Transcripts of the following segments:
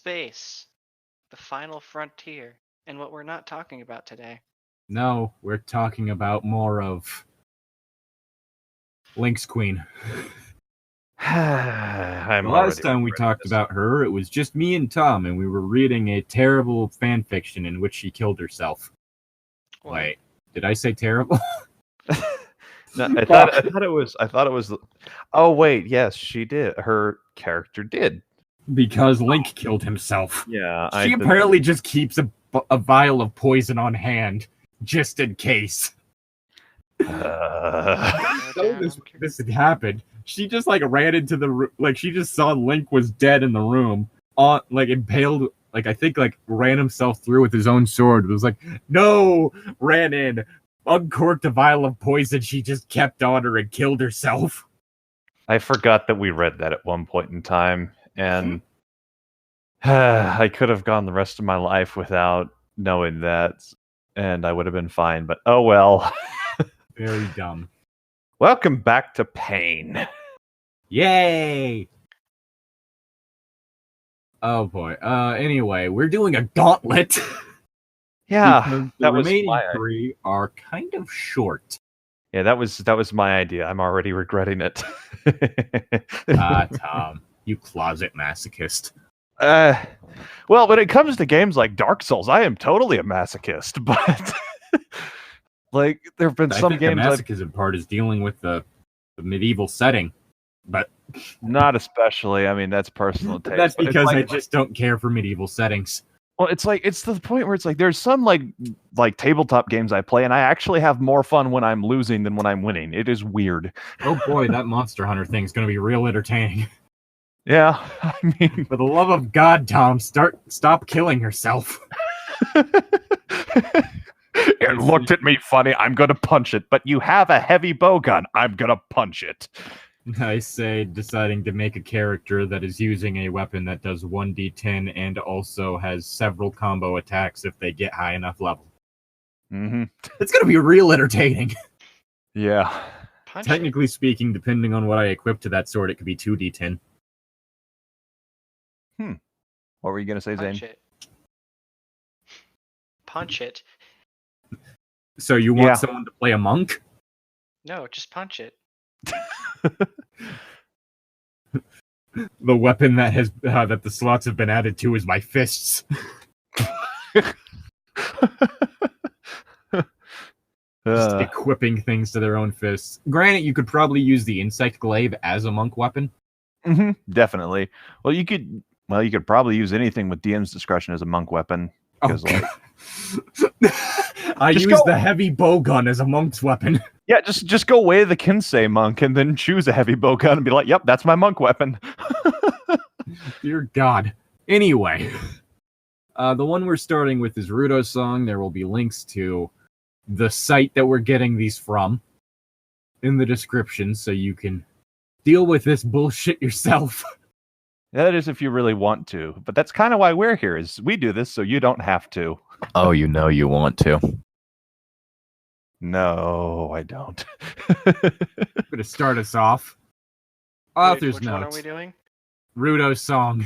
space, the final frontier, and what we're not talking about today. No, we're talking about more of Link's Queen. The last time we talked about her, it was just me and Tom, and we were reading a terrible fan fiction in which she killed herself. Wait, did I say terrible? No, I thought it was. Oh wait, yes, she did. Her character did, because Link killed himself. Yeah, she apparently just keeps a vial of poison on hand just in case. This had happened. She just ran into the room. She just saw Link was dead in the room, impaled. I think ran himself through with his own sword. It was no, ran in, uncorked a vial of poison. She just kept on her and killed herself. I forgot that we read that at one point in time, and I could have gone the rest of my life without knowing that, and I would have been fine. But oh well. Very dumb. Welcome back to Pain. Yay! Oh boy. Anyway, we're doing a gauntlet. Yeah, the remaining three are kind of short. Yeah, that was my idea. I'm already regretting it. Tom, you closet masochist. Well, when it comes to games like Dark Souls, I am totally a masochist, but there have been some games. The masochism part is dealing with the medieval setting, but not especially. I mean, that's personal taste. That's because I just don't care for medieval settings. Well, it's to the point where it's there's some like tabletop games I play, and I actually have more fun when I'm losing than when I'm winning. It is weird. Oh boy, that Monster Hunter thing is going to be real entertaining. Yeah, I mean, for the love of God, Tom, stop killing yourself. It looked at me funny. I'm going to punch it. But you have a heavy bowgun. I'm going to punch it. I say deciding to make a character that is using a weapon that does 1d10 and also has several combo attacks if they get high enough level. Mm-hmm. It's going to be real entertaining. Yeah. Technically speaking, depending on what I equip to that sword, it could be 2d10. What were you going to say, Zane? Punch it. So you want someone to play a monk? No, just punch it. The weapon that has that the slots have been added to is my fists. Just equipping things to their own fists. Granted, you could probably use the insect glaive as a monk weapon. Mm-hmm, definitely. Well, you could probably use anything with DM's discretion as a monk weapon. Because, I use the heavy bowgun as a monk's weapon. Yeah, just go away the Kinsei monk and then choose a heavy bowgun and be like, yep, that's my monk weapon. Dear God. Anyway, the one we're starting with is Rudo's song. There will be links to the site that we're getting these from in the description, so you can deal with this bullshit yourself. That is if you really want to, but that's kind of why we're here, is we do this so you don't have to. Oh, you know you want to. No, I don't. To start us off, author's which notes. What are we doing? Rudo's song.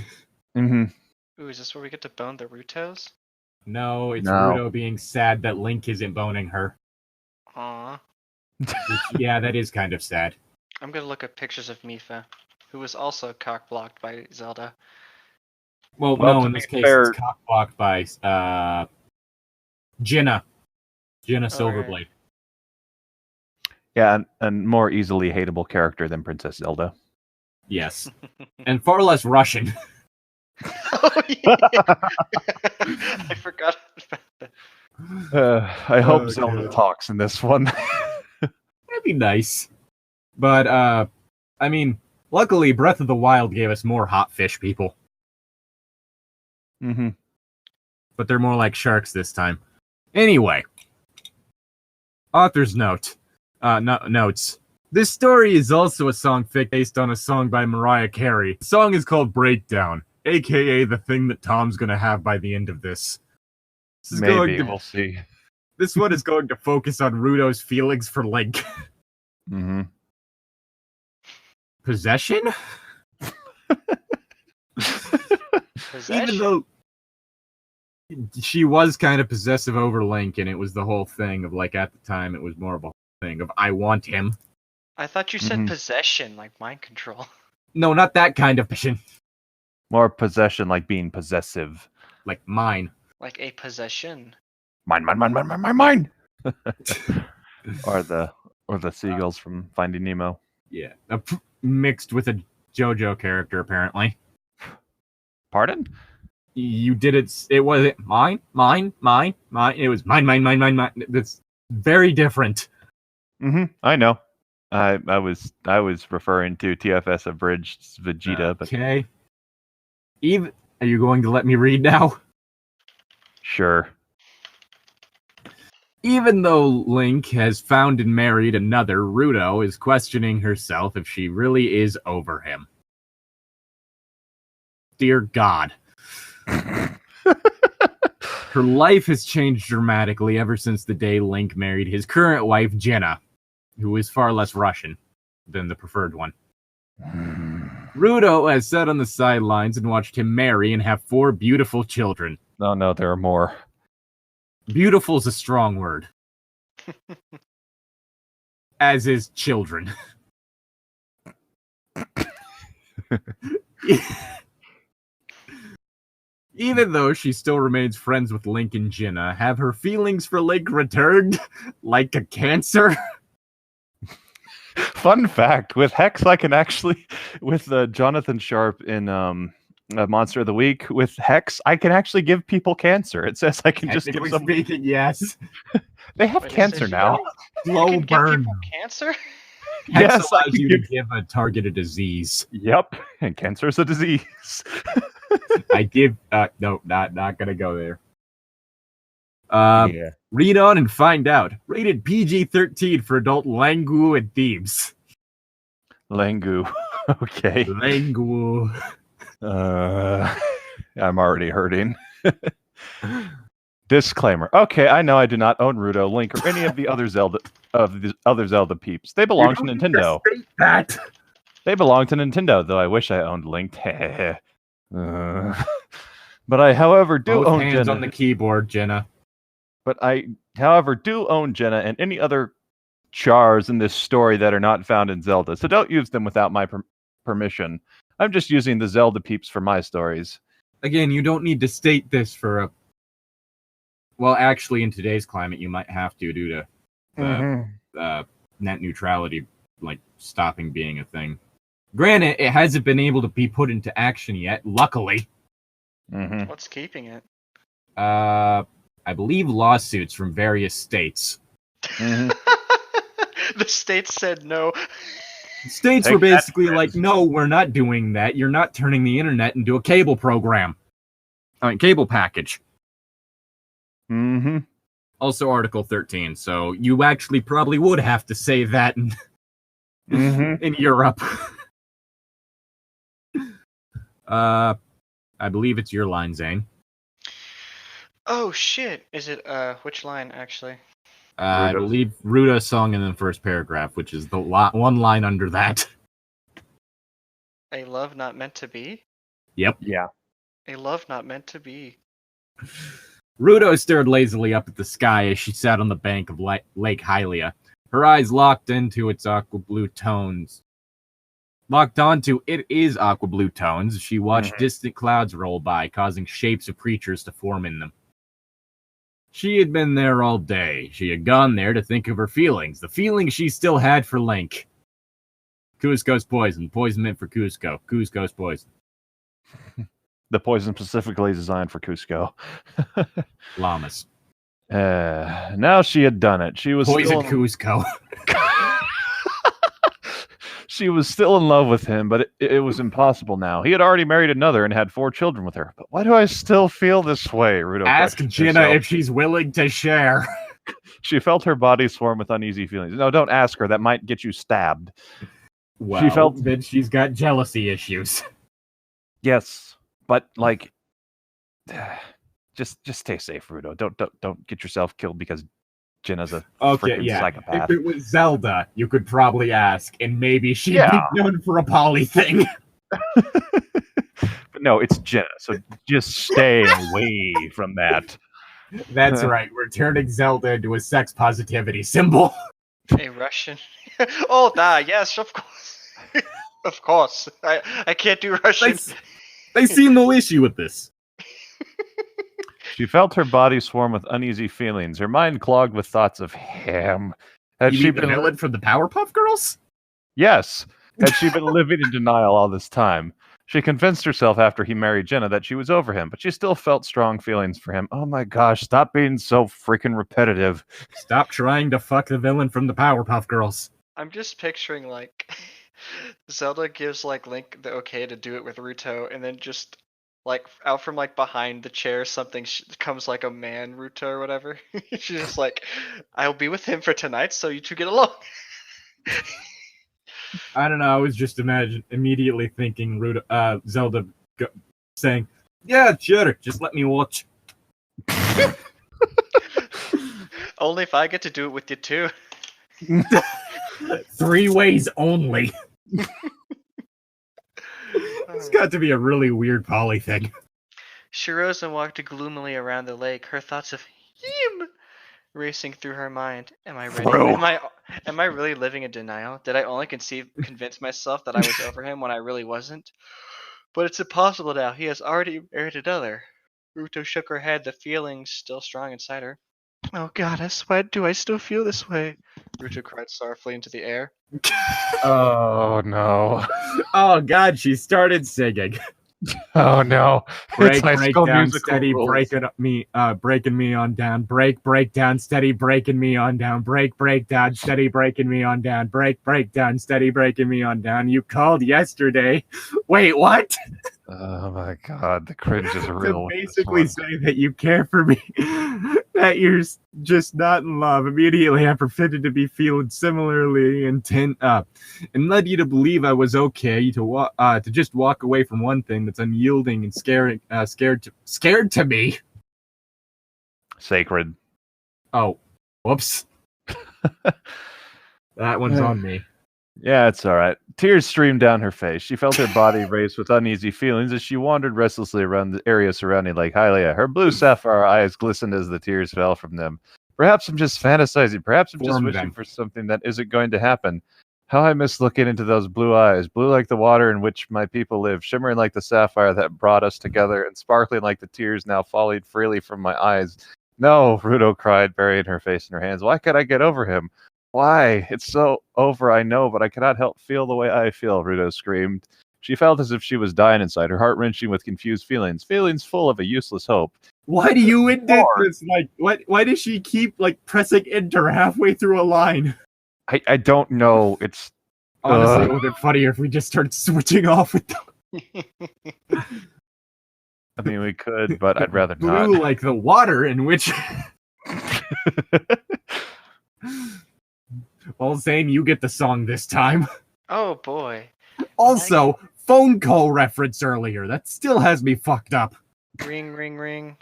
Mm-hmm. Ooh, is this where we get to bone the Rutos? No, it's Rudo being sad that Link isn't boning her. Aww. Yeah, that is kind of sad. I'm gonna look at pictures of Mipha, who was also cock-blocked by Zelda. Well, no, in this case, it's cock-blocked by Jinna. Jinna Silverblade. Right. Yeah, and more easily hateable character than Princess Zelda. Yes. And far less Russian. Oh, yeah. I forgot about that. I hope Zelda talks in this one. That'd be nice. But, I mean, luckily, Breath of the Wild gave us more hot fish people. Mm-hmm. But they're more like sharks this time. Anyway. Author's note. Notes. This story is also a song fic based on a song by Mariah Carey. The song is called Breakdown, aka the thing that Tom's gonna have by the end of this. Maybe, we'll see. This one is going to focus on Rudo's feelings for Link. Mm-hmm. Possession? Possession. Even though she was kind of possessive over Link, and it was the whole thing of, like, at the time, it was more of a thing of, I want him. I thought you said Mhm. possession, like mind control. No, not that kind of passion. More possession, like being possessive. Like mine. Like a possession. Mine. or the seagulls from Finding Nemo. Yeah. Mixed with a JoJo character, apparently. Pardon? You did it. It wasn't mine. It was mine. That's very different. I know. I was referring to TFS Abridged Vegeta, but Okay. Eve, are you going to let me read now? sure. Even though Link has found and married another, Ruto is questioning herself if she really is over him. Dear God. Her life has changed dramatically ever since the day Link married his current wife, Jenna, who is far less Russian than the preferred one. Ruto has sat on the sidelines and watched him marry and have 4 beautiful children. No, there are more. Beautiful is a strong word. As is children. Even though she still remains friends with Link and Jenna, have her feelings for Link returned like a cancer? Fun fact: with Hex, I can actually, with Jonathan Sharp in Monster of the Week, with Hex, I can actually give people cancer. It says I can just give Technically them. speaking, yes. They have Wait, cancer is it now. You Slow can give burn. people cancer? Hex Yes, I allows can you to give- give a targeted disease. Yep, and cancer is a disease. I give no, not gonna go there. Yeah. Read on and find out. Rated PG-13 for adult Langu and Thebes. Langu. Okay. Langu. I'm already hurting. Disclaimer. Okay, I know I do not own Ruto, Link, or any of the other Zelda peeps. They belong to Nintendo. That. They belong to Nintendo, though I wish I owned Link. But I, however, do Both own hands Jenna. on the keyboard, Jenna. But I, however, do own Jenna and any other chars in this story that are not found in Zelda. So don't use them without my permission. I'm just using the Zelda peeps for my stories. Again, you don't need to state this for a... Well, actually, in today's climate, you might have to due to net neutrality, like, stopping being a thing. Granted, it hasn't been able to be put into action yet, luckily. What's keeping it? I believe lawsuits from various states. The states said no. States Take were that, basically like, friends. no, we're not doing that. You're not turning the internet into a cable program. I mean, cable package. Also Article 13, so you actually probably would have to say that in, in Europe. I believe it's your line, Zane. Oh shit! Is it which line actually? I believe Ruda's song in the first paragraph, which is the one line under that. A love not meant to be? Yep. Yeah. A love not meant to be. Rudo stared lazily up at the sky as she sat on the bank of Lake Hylia, her eyes locked into its aqua blue tones. Locked onto it is aqua blue tones, she watched distant clouds roll by, causing shapes of creatures to form in them. She had been there all day. She had gone there to think of her feelings, the feelings she still had for Link. Cusco's poison. Poison meant for Cusco. Cusco's poison. The poison specifically designed for Cusco. Llamas. Now she had done it. She was Poison still Cusco. she was still in love with him, but it was impossible now. He had already married another and had 4 children with her. But why do I still feel this way? Rudo Ask questioned Jenna herself. if she's willing to share. She felt her body swarm with uneasy feelings. No, don't ask her. That might get you stabbed. Well, felt- that she's got jealousy issues. Yes, but like, just stay safe, Rudo. Don't get yourself killed because Jenna's a freaking psychopath. If it was Zelda, you could probably ask, and maybe she'd Yeah. be known for a poly thing. But No, it's Jenna. So just stay away from that. That's right. We're turning Zelda into a sex positivity symbol. A Russian. Oh, yes, of course. Of course. I can't do Russian. They see no issue with this. She felt her body swarm with uneasy feelings, her mind clogged with thoughts of him. Had You she mean the been villain from the Powerpuff Girls? Yes. Had she been living in denial all this time? She convinced herself after he married Jenna that she was over him, but she still felt strong feelings for him. Oh my gosh, stop being so freaking repetitive. Stop trying to fuck the villain from the Powerpuff Girls. I'm just picturing, like, Zelda gives, like, Link the okay to do it with Ruto, and then just, like, out from, like, behind the chair, something comes like a man Ruto or whatever. She's just like, I'll be with him for tonight, so you two get along. I don't know. I was just immediately thinking Zelda saying, "Yeah, sure, just let me watch." Only if I get to do it with you too. 3 ways only. It's got to be a really weird poly thing. She rose and walked gloomily around the lake, her thoughts of him racing through her mind. Am I ready? Bro. Am I really living in denial? Did I only convince myself that I was over him when I really wasn't? But it's impossible now. He has already married another. Ruto shook her head, the feelings still strong inside her. Oh goddess, why do I still feel this way? Ruto cried sorrowfully into the air. Oh no. Oh God, she started singing. Oh no. Break, High break School down, Musical steady, rules. breaking me on down. Break down, steady, breaking me on down. Break down, steady, breaking me on down. Break down, steady, breaking me on down. You called yesterday. Wait, what? Oh my god, the cringe is real. To basically say that you care for me, that you're just not in love. Immediately, I pretended to be feeling similarly intent up, and led you to believe I was okay to just walk away from one thing that's unyielding and scared to me. Sacred. Oh, whoops. That one's on me. Yeah, it's all right. Tears streamed down her face. She felt her body race with uneasy feelings as she wandered restlessly around the area surrounding Lake Hylia. Her blue sapphire eyes glistened as the tears fell from them. Perhaps I'm just fantasizing. Perhaps I'm just wishing for something that isn't going to happen. How I miss looking into those blue eyes, blue like the water in which my people live, shimmering like the sapphire that brought us together, and sparkling like the tears now falling freely from my eyes. No, Ruto cried, burying her face in her hands. Why can't I get over him? Why? It's so over, I know, but I cannot help feel the way I feel, Ruto screamed. She felt as if she was dying inside, her heart wrenching with confused feelings full of a useless hope. Why do you indent this? Like, why does she keep, like, pressing enter halfway through a line? I don't know. It's... Honestly, it would have been funnier if we just started switching off with them. I mean, we could, but I'd rather Blue not. like the water in which... Well, Zane, you get the song this time. Oh boy. Also, phone call reference earlier. That still has me fucked up. Ring, ring, ring.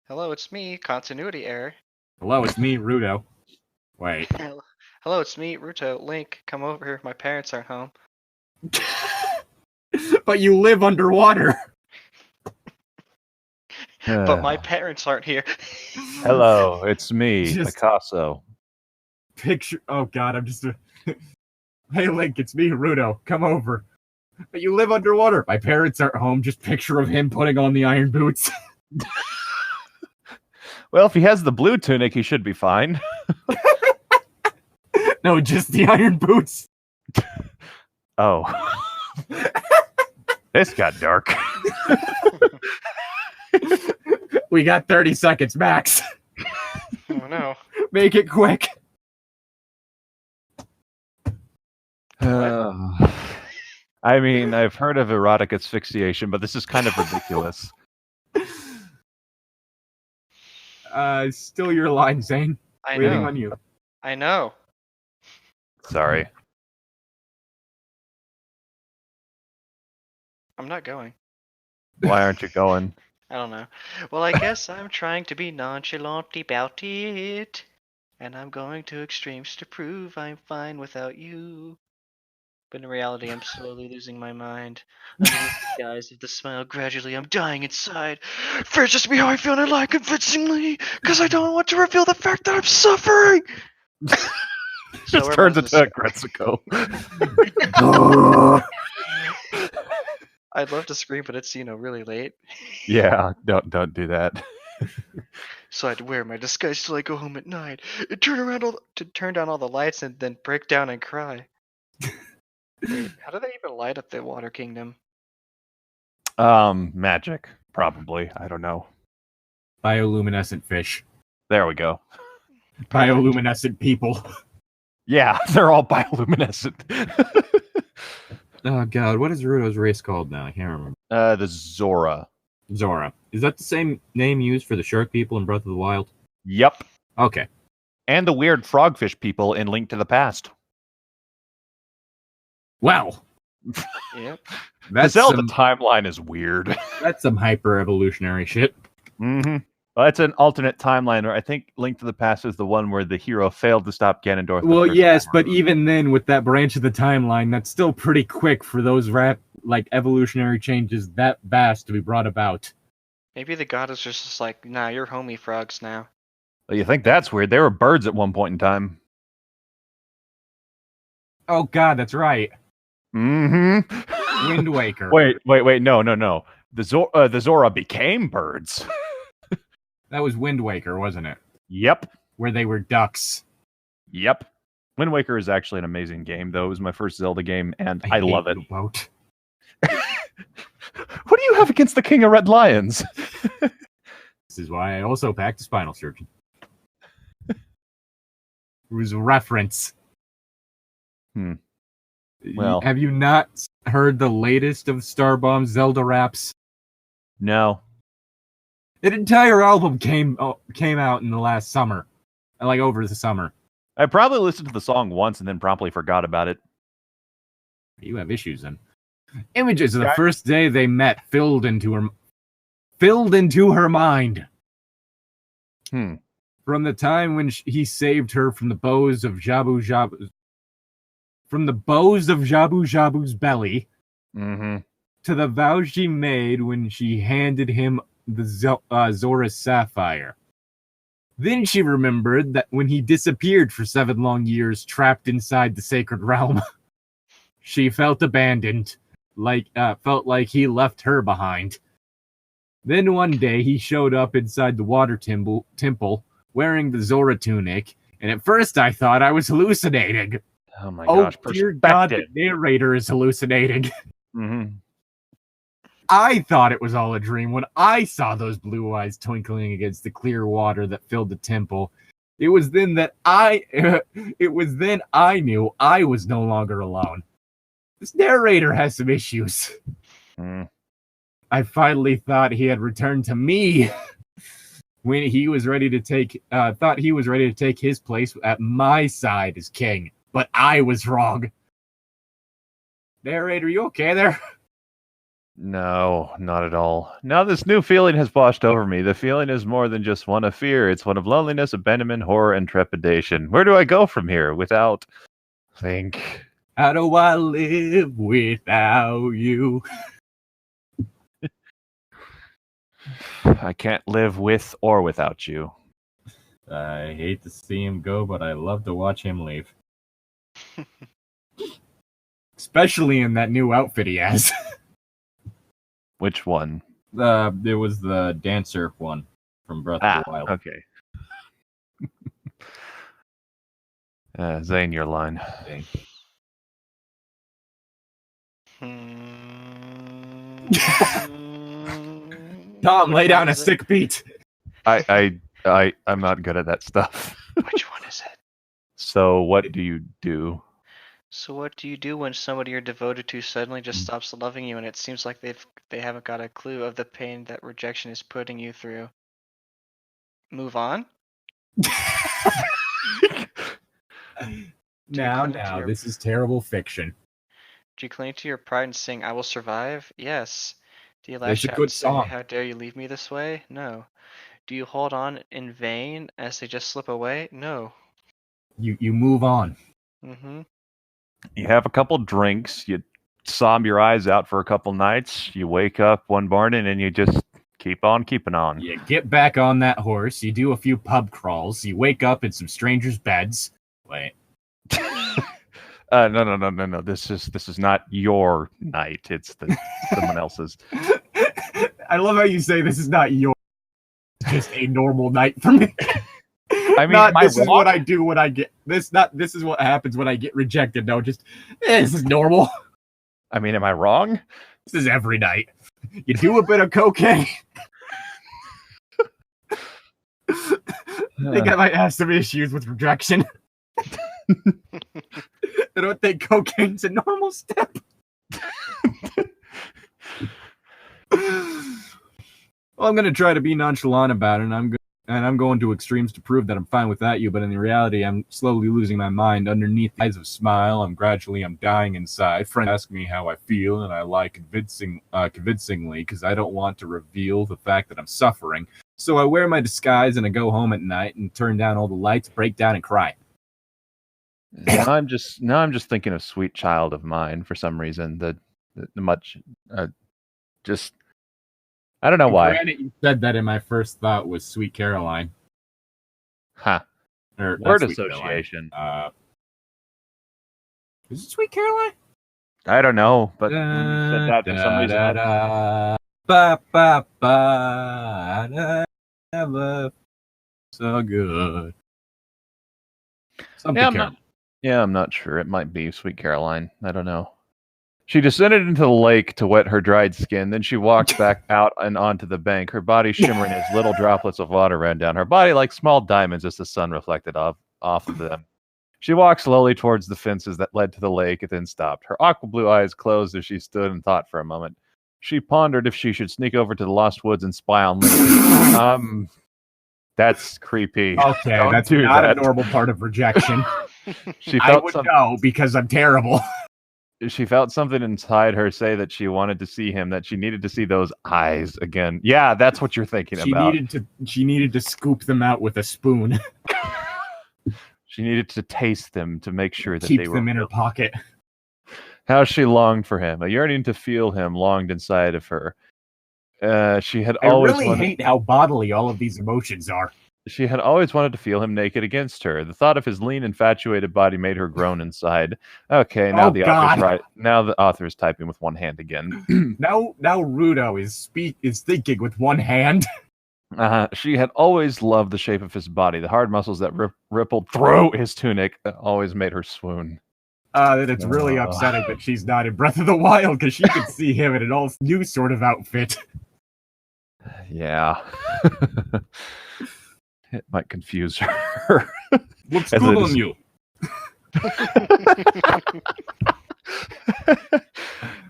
Hello, it's me. Continuity error. Hello, it's me, Ruto. Wait. Hello, it's me, Ruto. Link, come over here. My parents aren't home. But you live underwater. But my parents aren't here. Hello, it's me, Just- Picasso. Picture. Oh God, I'm just. Hey, Link, it's me, Ruto. Come over. But you live underwater. My parents aren't home. Just picture of him putting on the iron boots. Well, if he has the blue tunic, he should be fine. No, just the iron boots. Oh. This got dark. We got 30 seconds max. Oh no. Make it quick. I mean, I've heard of erotic asphyxiation, but this is kind of ridiculous. Still your line, Zane. I Waiting know. on you. I know. Sorry. I'm not going. Why aren't you going? I don't know. Well, I guess I'm trying to be nonchalant about it. And I'm going to extremes to prove I'm fine without you. But in reality, I'm slowly losing my mind. Underneath the guise of the smile, gradually I'm dying inside. Fear's just me how I feel and I lie convincingly, because I don't want to reveal the fact that I'm suffering! Just turns into a Gretzico. I'd love to scream, but it's, really late. Yeah, don't do that. So I'd wear my disguise till I go home at night, and turn down all the lights, and then break down and cry. Wait, how do they even light up the Water Kingdom? Magic, probably. I don't know. Bioluminescent fish. There we go. Bioluminescent people. Yeah, they're all bioluminescent. Oh god, what is Ruto's race called now? I can't remember. The Zora. Zora. Is that the same name used for the shark people in Breath of the Wild? Yep. Okay. And the weird frogfish people in Link to the Past. Well. Yep. The Zelda timeline is weird. That's some hyper-evolutionary shit. Mm-hmm. Well, it's an alternate timeline where I think Link to the Past is the one where the hero failed to stop Ganondorf. Well, yes, but even then, with that branch of the timeline, that's still pretty quick for those evolutionary changes that vast to be brought about. Maybe the god is just like, nah, you're homie frogs now. Well, you think that's weird? They were birds at one point in time. Oh god, that's right. Mm-hmm. Wind Waker. Wait, no. The Zora became birds. That was Wind Waker, wasn't it? Yep. Where they were ducks. Yep. Wind Waker is actually an amazing game, though. It was my first Zelda game, and I love it. What do you have against the King of Red Lions? This is why I also packed a spinal surgeon. It was a reference. Well, have you not heard the latest of Starbomb's Zelda raps? No. An entire album came out in the last summer, over the summer. I probably listened to the song once and then promptly forgot about it. You have issues then. Images of the first day they met filled into her mind. From the time when he saved her from the bows of Jabu Jabu's belly, to the vow she made when she handed him the Zora's sapphire. Then she remembered that when he disappeared for 7 long years, trapped inside the sacred realm, she felt abandoned, felt like he left her behind. Then one day he showed up inside the water temple wearing the Zora tunic, and at first I thought I was hallucinating. Oh my gosh! Oh dear God, the narrator is hallucinating. I thought it was all a dream when I saw those blue eyes twinkling against the clear water that filled the temple. It was then I knew I was no longer alone. This narrator has some issues. I finally thought he had returned to me when he was ready to take his place at my side as king. But I was wrong. Narrator, you okay there? No, not at all. Now this new feeling has washed over me. The feeling is more than just one of fear. It's one of loneliness, abandonment, horror, and trepidation. Where do I go from here without... Think. How do I live without you? I can't live with or without you. I hate to see him go, but I love to watch him leave. Especially in that new outfit he has. Which one? There was the dancer one from Breath of the Wild. Okay. Zane, your line. Okay. Tom, lay down a sick beat. I'm not good at that stuff. Which one is it? So what do you do? So what do you do when somebody you're devoted to suddenly just stops loving you and it seems like they haven't got a clue of the pain that rejection is putting you through? Move on? Now, this is terrible fiction. Do you cling to your pride and sing, I will survive? Yes. Do you lash It's a out good and say, song. how dare you leave me this way? No. Do you hold on in vain as they just slip away? No. You move on. Mm-hmm. You have a couple drinks. You sob your eyes out for a couple nights. You wake up one morning and you just keep on keeping on. You get back on that horse. You do a few pub crawls. You wake up in some strangers' beds. Wait. No. This is not your night. It's someone else's. I love how you say this is not your. Just a normal night for me. I mean, not this is what I do when I get this. Not this is what happens when I get rejected. No, just this is normal. I mean, am I wrong? This is every night. You do a bit of cocaine. I think I might have some issues with rejection. I don't think cocaine's a normal step. Well, I'm gonna try to be nonchalant about it, and I'm going to extremes to prove that I'm fine without you. But in reality, I'm slowly losing my mind. Underneath the eyes of smile, I'm dying inside. Friends ask me how I feel, and I lie convincingly because I don't want to reveal the fact that I'm suffering. So I wear my disguise and I go home at night and turn down all the lights, break down, and cry. Now I'm just thinking of Sweet Child of Mine for some reason. Just I don't know why. Granted, you said that, and my first thought was Sweet Caroline. Huh. Or Word Sweet association. Caroline. Is it Sweet Caroline? I don't know, but when you said that for some reason. Ba ba ba. Never so good. Something. I'm not sure. It might be Sweet Caroline. I don't know. She descended into the lake to wet her dried skin. Then she walked back out and onto the bank, her body shimmering as little droplets of water ran down her body like small diamonds as the sun reflected off of them. She walked slowly towards the fences that led to the lake and then stopped. Her aqua blue eyes closed as she stood and thought for a moment. She pondered if she should sneak over to the Lost Woods and spy on Lily. That's creepy. Okay, that's not a normal part of rejection. I would know because I'm terrible. She felt something inside her say that she wanted to see him, that she needed to see those eyes again. Yeah, that's what you're thinking about. She needed to scoop them out with a spoon. She needed to taste them to make sure that Keep them in her pocket. How she longed for him. A yearning to feel him longed inside of her. She had always hate how bodily all of these emotions are. She had always wanted to feel him naked against her. The thought of his lean, infatuated body made her groan inside. Okay, now the author is typing with one hand again. now Rudo is thinking with one hand. She had always loved the shape of his body. The hard muscles that rippled through his tunic always made her swoon. That it's really upsetting that she's not in Breath of the Wild because she could see him in an all new sort of outfit. Yeah. It might confuse her. What's good on you?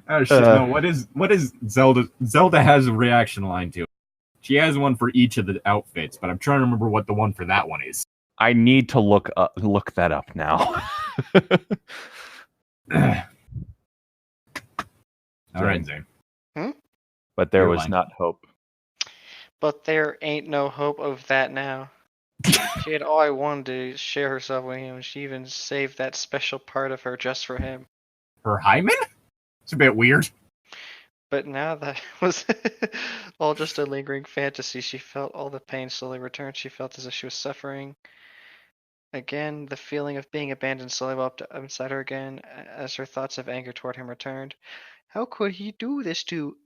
Oh shit! No, what is Zelda? Zelda has a reaction line to it. She has one for each of the outfits, but I'm trying to remember what the one for that one is. I need to look that up now. All right, Zane. But there was not hope. But there ain't no hope of that now. She had always wanted to share herself with him, and she even saved that special part of her just for him. Her hymen? It's a bit weird. But now that was all just a lingering fantasy. She felt all the pain slowly return. She felt as if she was suffering. Again, the feeling of being abandoned slowly welled up inside her again, as her thoughts of anger toward him returned. How could he do this to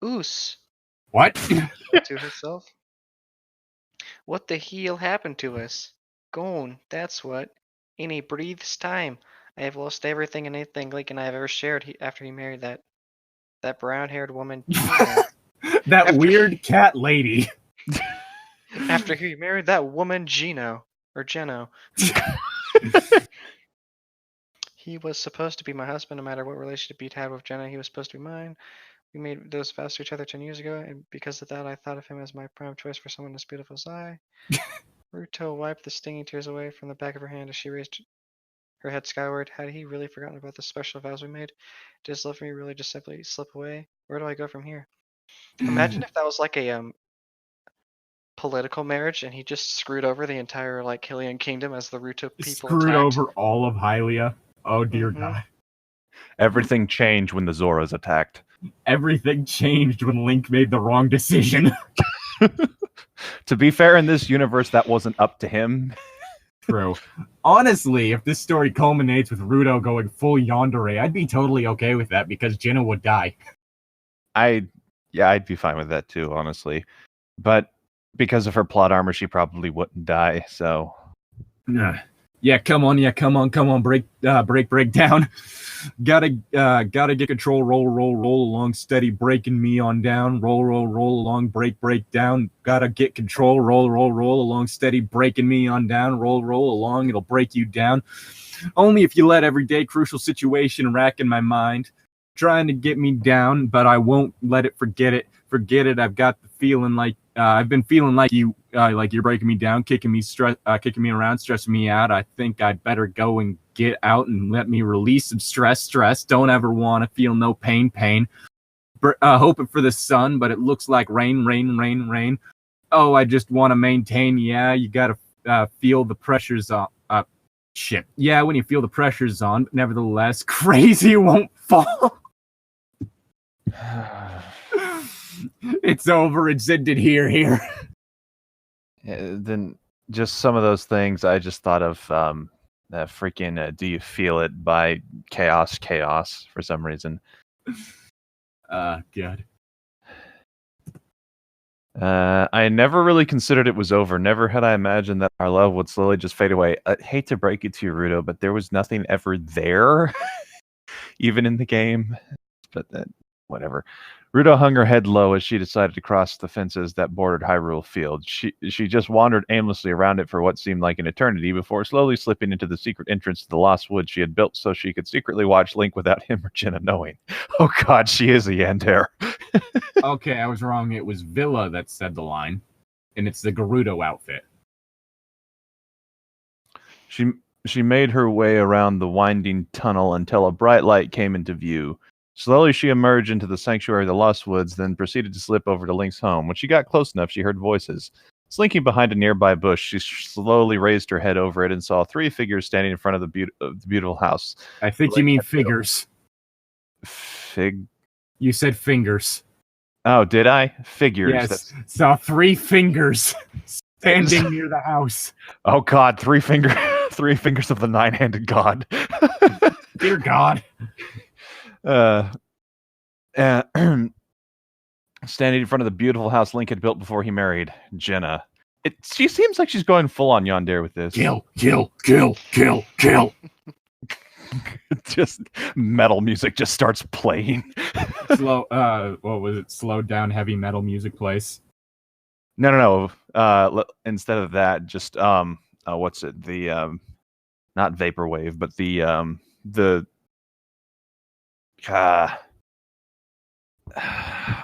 Oos? What? To herself. What the hell happened to us? Gone, that's what. In a breath's time, I have lost everything and anything Lincoln I have ever shared after he married that brown-haired woman. That weird cat lady. After he married that woman Gino. He was supposed to be my husband no matter what relationship he'd had with Jenna. He was supposed to be mine. We made those vows to each other 10 years ago, and because of that, I thought of him as my prime choice for someone as beautiful as I. Ruto wiped the stinging tears away from the back of her hand as she raised her head skyward. Had he really forgotten about the special vows we made? Did his love for me really just simply slip away? Where do I go from here? Imagine if that was like a political marriage, and he just screwed over the entire Hylian kingdom as the Ruto people screwed attacked. Over all of Hylia. Oh dear God. Everything changed when the Zoras attacked. Everything changed when Link made the wrong decision. To be fair, in this universe, that wasn't up to him. True. Honestly, if this story culminates with Ruto going full yandere, I'd be totally okay with that because Jinna would die. I'd be fine with that too, honestly. But because of her plot armor, she probably wouldn't die. So, yeah, come on, break down. Gotta get control. Roll along, steady, breaking me on down. Roll along, break down. Gotta get control. Roll along, steady, breaking me on down. Roll along, it'll break you down. Only if you let everyday crucial situation rack in my mind, trying to get me down, but I won't let it. Forget it. I've got the feeling like I've been feeling like you're breaking me down, kicking me around, stressing me out. I think I'd better go and get out and let me release some stress. Don't ever want to feel no pain. Hoping for the sun, but it looks like rain. Oh, I just want to maintain. Yeah, you gotta feel the pressures on. Shit. Yeah, when you feel the pressures on, but nevertheless, crazy won't fall. It's over. It's ended here. Then just some of those things I just thought of freaking Do You Feel It by Chaos for some reason. Good. I never really considered it was over. Never had I imagined that our love would slowly just fade away. I hate to break it to you, Ruto, but there was nothing ever there, even in the game. But whatever. Ruto hung her head low as she decided to cross the fences that bordered Hyrule Field. She just wandered aimlessly around it for what seemed like an eternity before slowly slipping into the secret entrance to the Lost Woods she had built so she could secretly watch Link without him or Jenna knowing. Oh god, she is a Yandere. Okay, I was wrong. It was Villa that said the line, and it's the Gerudo outfit. She made her way around the winding tunnel until a bright light came into view. Slowly, she emerged into the sanctuary of the Lost Woods, then proceeded to slip over to Link's home. When she got close enough, she heard voices. Slinking behind a nearby bush, she slowly raised her head over it and saw 3 figures standing in front of the beautiful house. I think you mean figures. You said fingers. Oh, did I? Figures. Yes. Saw 3 fingers standing near the house. Oh God, 3 fingers of the 9-handed god. Dear God. Standing in front of the beautiful house Link had built before he married Jenna. She seems like she's going full on yandere with this. Kill. Just metal music just starts playing. What was it? Slowed down heavy metal music plays. No. Instead of that, just what's it? The not vaporwave, but the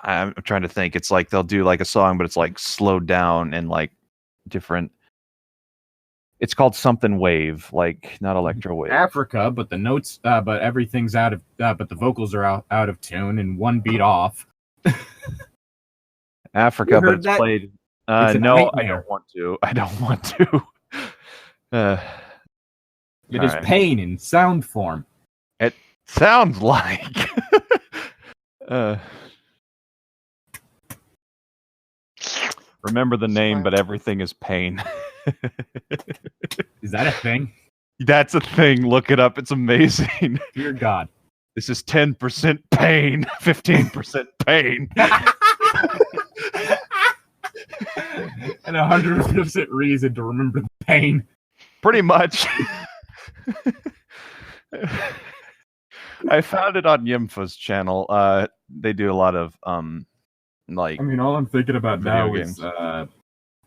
I'm trying to think. It's like they'll do like a song, but it's like slowed down and like different. It's called something wave, like not electro wave. Africa, but the notes, but everything's out of, but the vocals are out of tune and one beat off. Africa, but it's that? played. It's no, nightmare. I don't want to. It is pain in sound form. It sounds like. Remember the name, but everything is pain. Is that a thing? That's a thing. Look it up. It's amazing. Dear God. This is 10% pain, 15% pain. And 100% reason to remember the pain. Pretty much. I found it on Yimfa's channel. They do a lot of like. I mean, all I'm thinking about now is,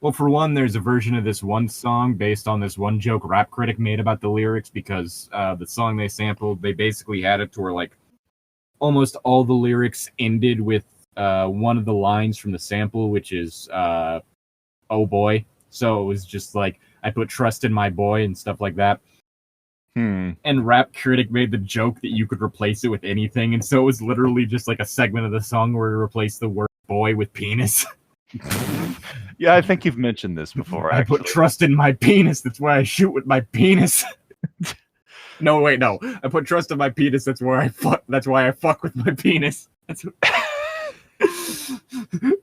well, for one, there's a version of this one song based on this one joke Rap Critic made about the lyrics because the song they sampled, they basically had it to where like almost all the lyrics ended with one of the lines from the sample, which is "Oh boy." So it was just like I put trust in my boy and stuff like that. And Rap Critic made the joke that you could replace it with anything, and so it was literally just like a segment of the song where you replace the word boy with penis. Yeah, I think you've mentioned this before. I put trust in my penis. That's why I shoot with my penis. No, wait, no. I put trust in my penis. That's why I fuck with my penis.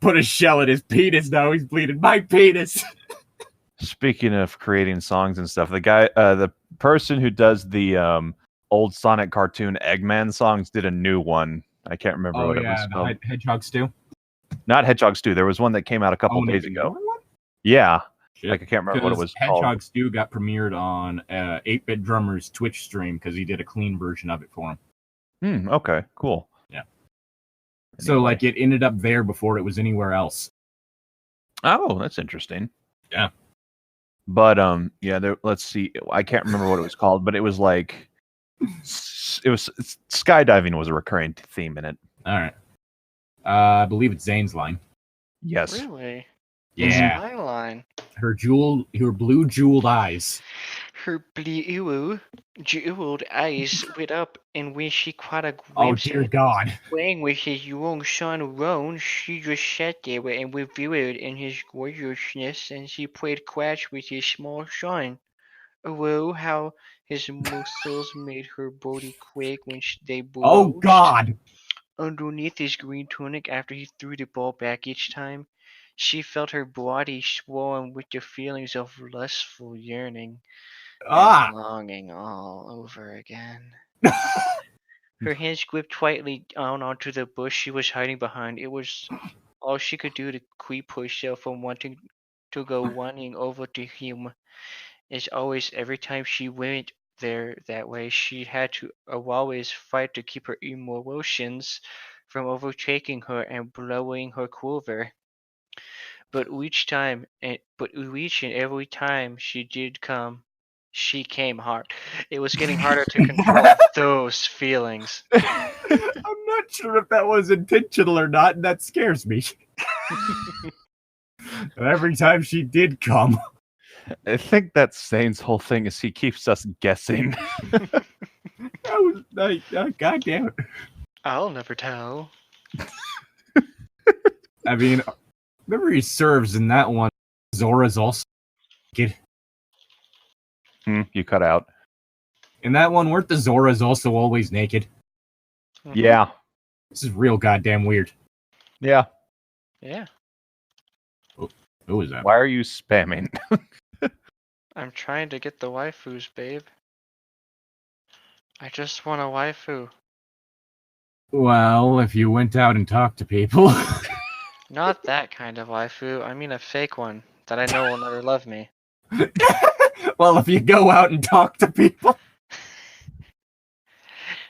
Put a shell in his penis. Now he's bleeding my penis. Speaking of creating songs and stuff, the person who does the old Sonic cartoon Eggman songs did a new one. I can't remember what it was called. Hedgehog Stew. Not Hedgehog Stew. There was one that came out a couple days ago. Yeah. Shit. Like I can't remember what it was called. Hedgehog Stew got premiered on 8-Bit Drummer's Twitch stream because he did a clean version of it for him. Okay, cool. Yeah. Anyway. So like it ended up there before it was anywhere else. Oh, that's interesting. Yeah. But let's see. I can't remember what it was called, but it was like skydiving was a recurring theme in it. All right. I believe it's Zane's line. Yes. Really? Yeah. It's my line. Her blue jeweled eyes. Her blue jeweled eyes lit up, and when she caught a Oh glimpse dear of God. playing with his young son alone, she just sat there and reveled in his gorgeousness, and she played catch with his small son. Oh, how his muscles made her body quake when they bulged. Oh God. Underneath his green tunic after he threw the ball back each time. She felt her body swollen with the feelings of lustful yearning and longing all over again. Her hands gripped tightly down onto the bush she was hiding behind. It was all she could do to keep herself from wanting to go running over to him. As always, every time she went there that way, she had to always fight to keep her emotions from overtaking her and blowing her quiver. But each and every time she did come, she came hard. It was getting harder to control those feelings. I'm not sure if that was intentional or not, and that scares me. Every time she did come. I think that's Zane's whole thing is he keeps us guessing. That was like, God damn it. I'll never tell. I mean, memory serves in that one. Zora's also naked. You cut out. In that one, weren't the Zoras also always naked? Mm-hmm. Yeah. This is real goddamn weird. Yeah. Yeah. Who is that? Why are you spamming? I'm trying to get the waifus, babe. I just want a waifu. Well, if you went out and talked to people. Not that kind of waifu. I mean a fake one that I know will never love me. Well, if you go out and talk to people.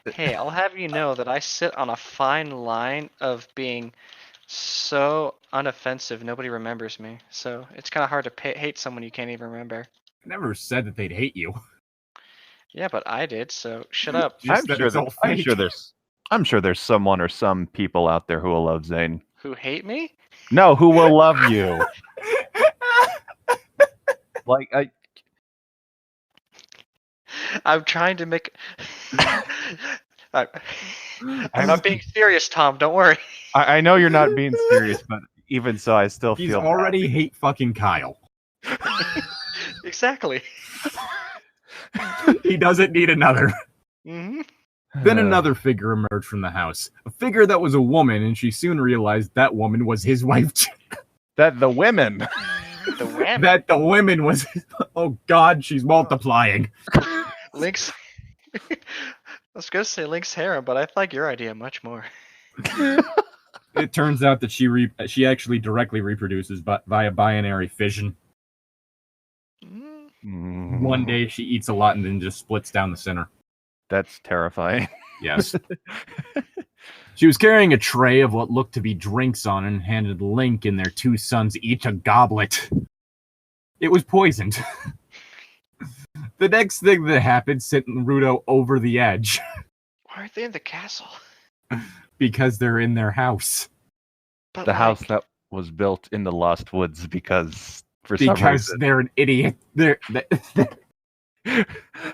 Hey, I'll have you know that I sit on a fine line of being so unoffensive nobody remembers me. So it's kind of hard to hate someone you can't even remember. I never said that they'd hate you. Yeah, but I did, so shut up. Just that it's all fake. I'm sure there's someone or some people out there who will love Zane. Who hate me? No, who will love you. Like I'm trying to make. I'm not being serious, Tom. Don't worry. I know you're not being serious, but even so, I still He's feel already hate fucking Kyle. Exactly. He doesn't need another. Mm-hmm. Then another figure emerged from the house. A figure that was a woman, and she soon realized that woman was his wife. That the women. The women. That the women was. Oh God, she's multiplying. Link's. I was gonna say Link's harem, but I like your idea much more. It turns out that she actually directly reproduces, but via binary fission. One day she eats a lot and then just splits down the center. That's terrifying. Yes. She was carrying a tray of what looked to be drinks on and handed Link and their two sons each a goblet. It was poisoned. The next thing that happened sent Naruto over the edge. Why are they in the castle? Because they're in their house. But The house that was built in the Lost Woods because some reason. They're an idiot.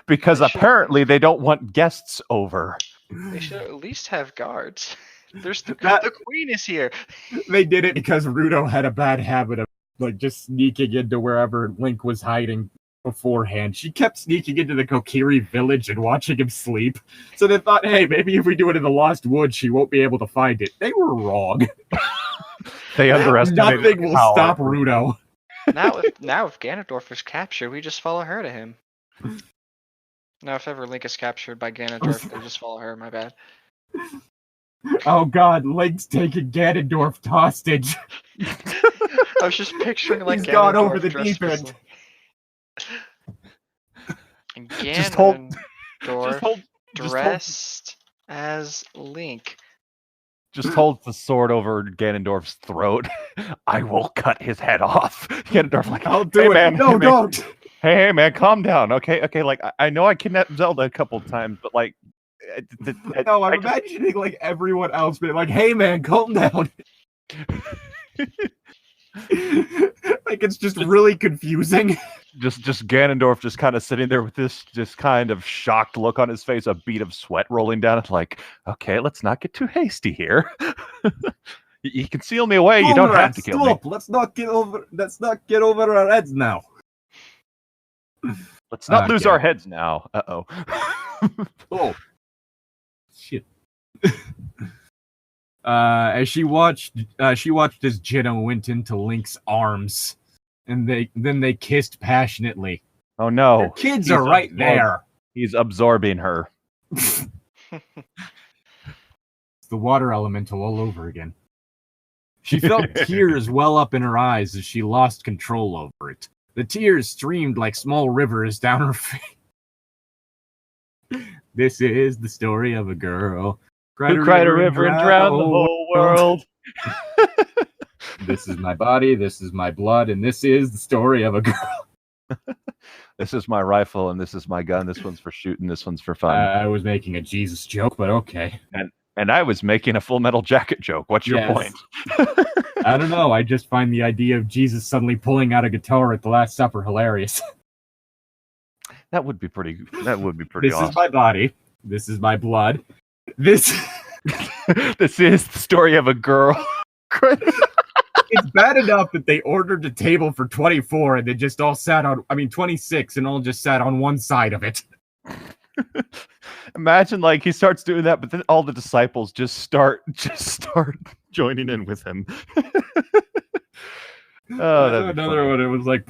Because apparently they don't want guests over. They should at least have guards. There's the queen is here. They did it because Naruto had a bad habit of just sneaking into wherever Link was hiding beforehand. She kept sneaking into the Kokiri village and watching him sleep. So they thought, hey, maybe if we do it in the Lost Woods, she won't be able to find it. They were wrong. They underestimated. Nothing will stop Rudo. Now if Ganondorf is captured, we just follow her to him. Now if ever Link is captured by Ganondorf, we just follow her. My bad. Oh God, Link's taking Ganondorf hostage. I was just picturing like He's Ganondorf gone over the dressed deep end. Just hold- Ganondorf dressed as Link. Just holds the sword over Ganondorf's throat. I will cut his head off. Ganondorf like, I'll do hey, it. man, No, hey, man. don't. Hey, man, calm down. Okay. Like, I know I kidnapped Zelda a couple times, but like, No, I'm imagining like everyone else being like, hey man, calm down. Like it's just really confusing. just Ganondorf just kind of sitting there with this just kind of shocked look on his face, a bead of sweat rolling down it, like, okay, let's not get too hasty here. You can seal me away, you don't have to kill me. Let's not get over our heads now. Let's not lose our heads now. Uh-oh. Oh. Shit. As she watched as Jenna went into Link's arms, and then they kissed passionately. Oh no. Their kids are right there. He's absorbing her. It's the water elemental all over again. She felt tears well up in her eyes as she lost control over it. The tears streamed like small rivers down her face. This is the story of a girl who cried a river and drowned the whole world. This is my body, this is my blood, and this is the story of a girl. This is my rifle, and this is my gun. This one's for shooting, this one's for fun. I was making a Jesus joke, but okay. And I was making a Full Metal Jacket joke. What's your point? I don't know. I just find the idea of Jesus suddenly pulling out a guitar at the Last Supper hilarious. That would be pretty awesome. This is my body. This is my blood. This is the story of a girl. It's bad enough that they ordered a table for 24 and they just all sat on, 26 and all just sat on one side of it. Imagine like he starts doing that, but then all the disciples just start joining in with him. Another one, it was like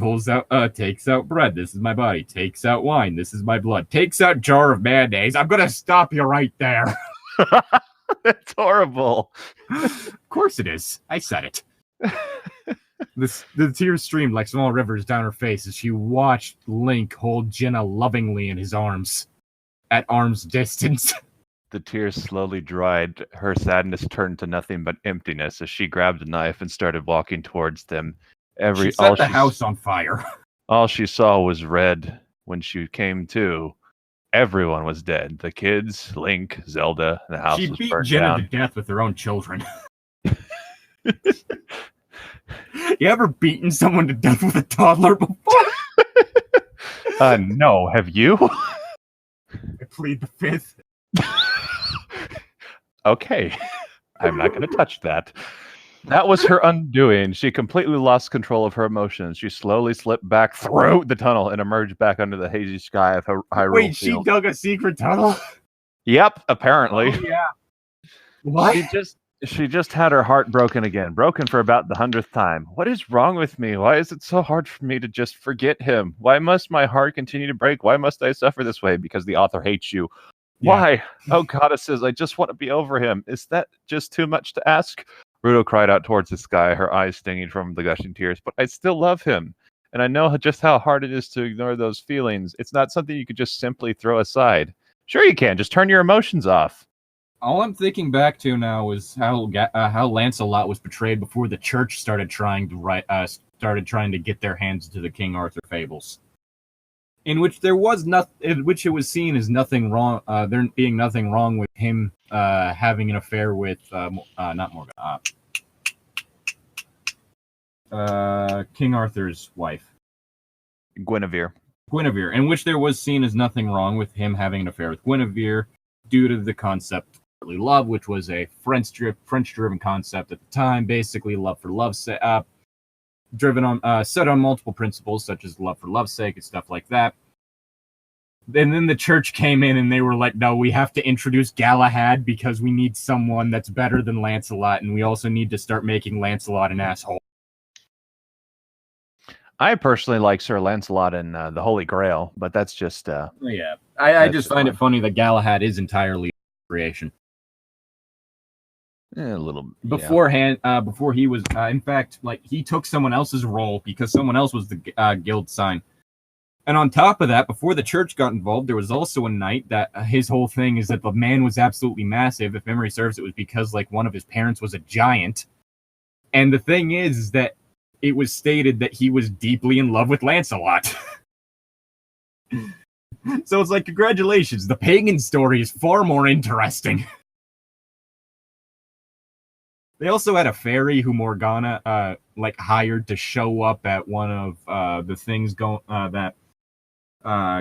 takes out bread. This is my body. Takes out wine. This is my blood. Takes out jar of mayonnaise. I'm gonna stop you right there. That's horrible. Of course it is. I said it. The tears streamed like small rivers down her face as she watched Link hold Jenna lovingly in his arms, at arm's distance. The tears slowly dried. Her sadness turned to nothing but emptiness as she grabbed a knife and started walking towards them. She set the house on fire. All she saw was red. When she came to, everyone was dead. The kids, Link, Zelda, the house was beat burned Jenna down. to death with her own children. You ever beaten someone to death with a toddler before? No, have you? I plead the fifth. Okay, I'm not going to touch that. That was her undoing. She completely lost control of her emotions. She slowly slipped back through the tunnel and emerged back under the hazy sky of Hyrule Wait, Field. she dug a secret tunnel? Yep, apparently. Oh, yeah. What? She just had her heart broken again. Broken for about the 100th time. What is wrong with me? Why is it so hard for me to just forget him? Why must my heart continue to break? Why must I suffer this way? Because the author hates you. Yeah. Why? Oh, goddesses, I just want to be over him. Is that just too much to ask? Ruto cried out towards the sky, her eyes stinging from the gushing tears. But I still love him. And I know just how hard it is to ignore those feelings. It's not something you could just simply throw aside. Sure you can. Just turn your emotions off. All I'm thinking back to now is how Lancelot was portrayed before the church started trying to get their hands into the King Arthur fables, in which it was seen as nothing wrong. There being nothing wrong with him having an affair with not Morgan, King Arthur's wife, Guinevere, in which there was seen as nothing wrong with him having an affair with Guinevere due to the concept love, which was a French-driven concept at the time, basically love for love's sake. set on multiple principles such as love for love's sake and stuff like that. And then the church came in and they were like, no, we have to introduce Galahad because we need someone that's better than Lancelot, and we also need to start making Lancelot an asshole. I personally like Sir Lancelot and the Holy Grail, but that's just... Yeah. I just find it funny that Galahad is entirely creation. a little... Beforehand, before he was... in fact, like, he took someone else's role because someone else was the guild sign. And on top of that, before the church got involved, there was also a knight that his whole thing is that the man was absolutely massive. If memory serves, it was because like one of his parents was a giant. And the thing is that it was stated that he was deeply in love with Lancelot. So it's like, congratulations, the pagan story is far more interesting. They also had a fairy who Morgana hired to show up at one of the things that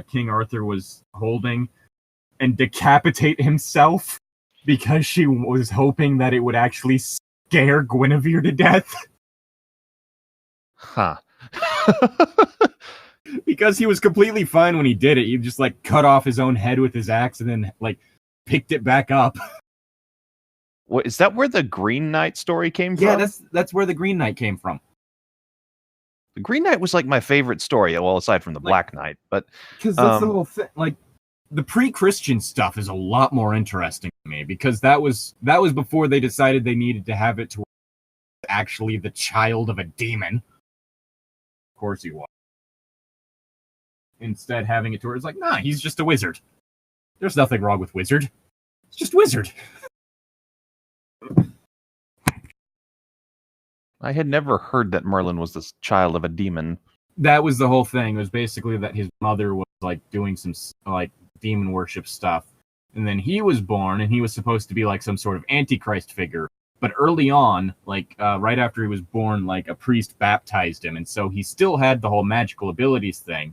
King Arthur was holding and decapitate himself because she was hoping that it would actually scare Guinevere to death. Huh. Because he was completely fine when he did it. He just like cut off his own head with his axe and then like picked it back up. What, is that where the Green Knight story came from? Yeah, that's where the Green Knight came from. The Green Knight was like my favorite story, well, aside from the Black Knight, but because that's the whole thing. Like, the pre-Christian stuff is a lot more interesting to me because that was before they decided they needed to have it to actually the child of a demon. Of course he was. Instead, having it to where it's like, nah, he's just a wizard. There's nothing wrong with wizard. It's just wizard. I had never heard that Merlin was the child of a demon. That was the whole thing. It was basically that his mother was like doing some like demon worship stuff. And then he was born and he was supposed to be like some sort of antichrist figure. But early on, like right after he was born, like a priest baptized him. And so he still had the whole magical abilities thing,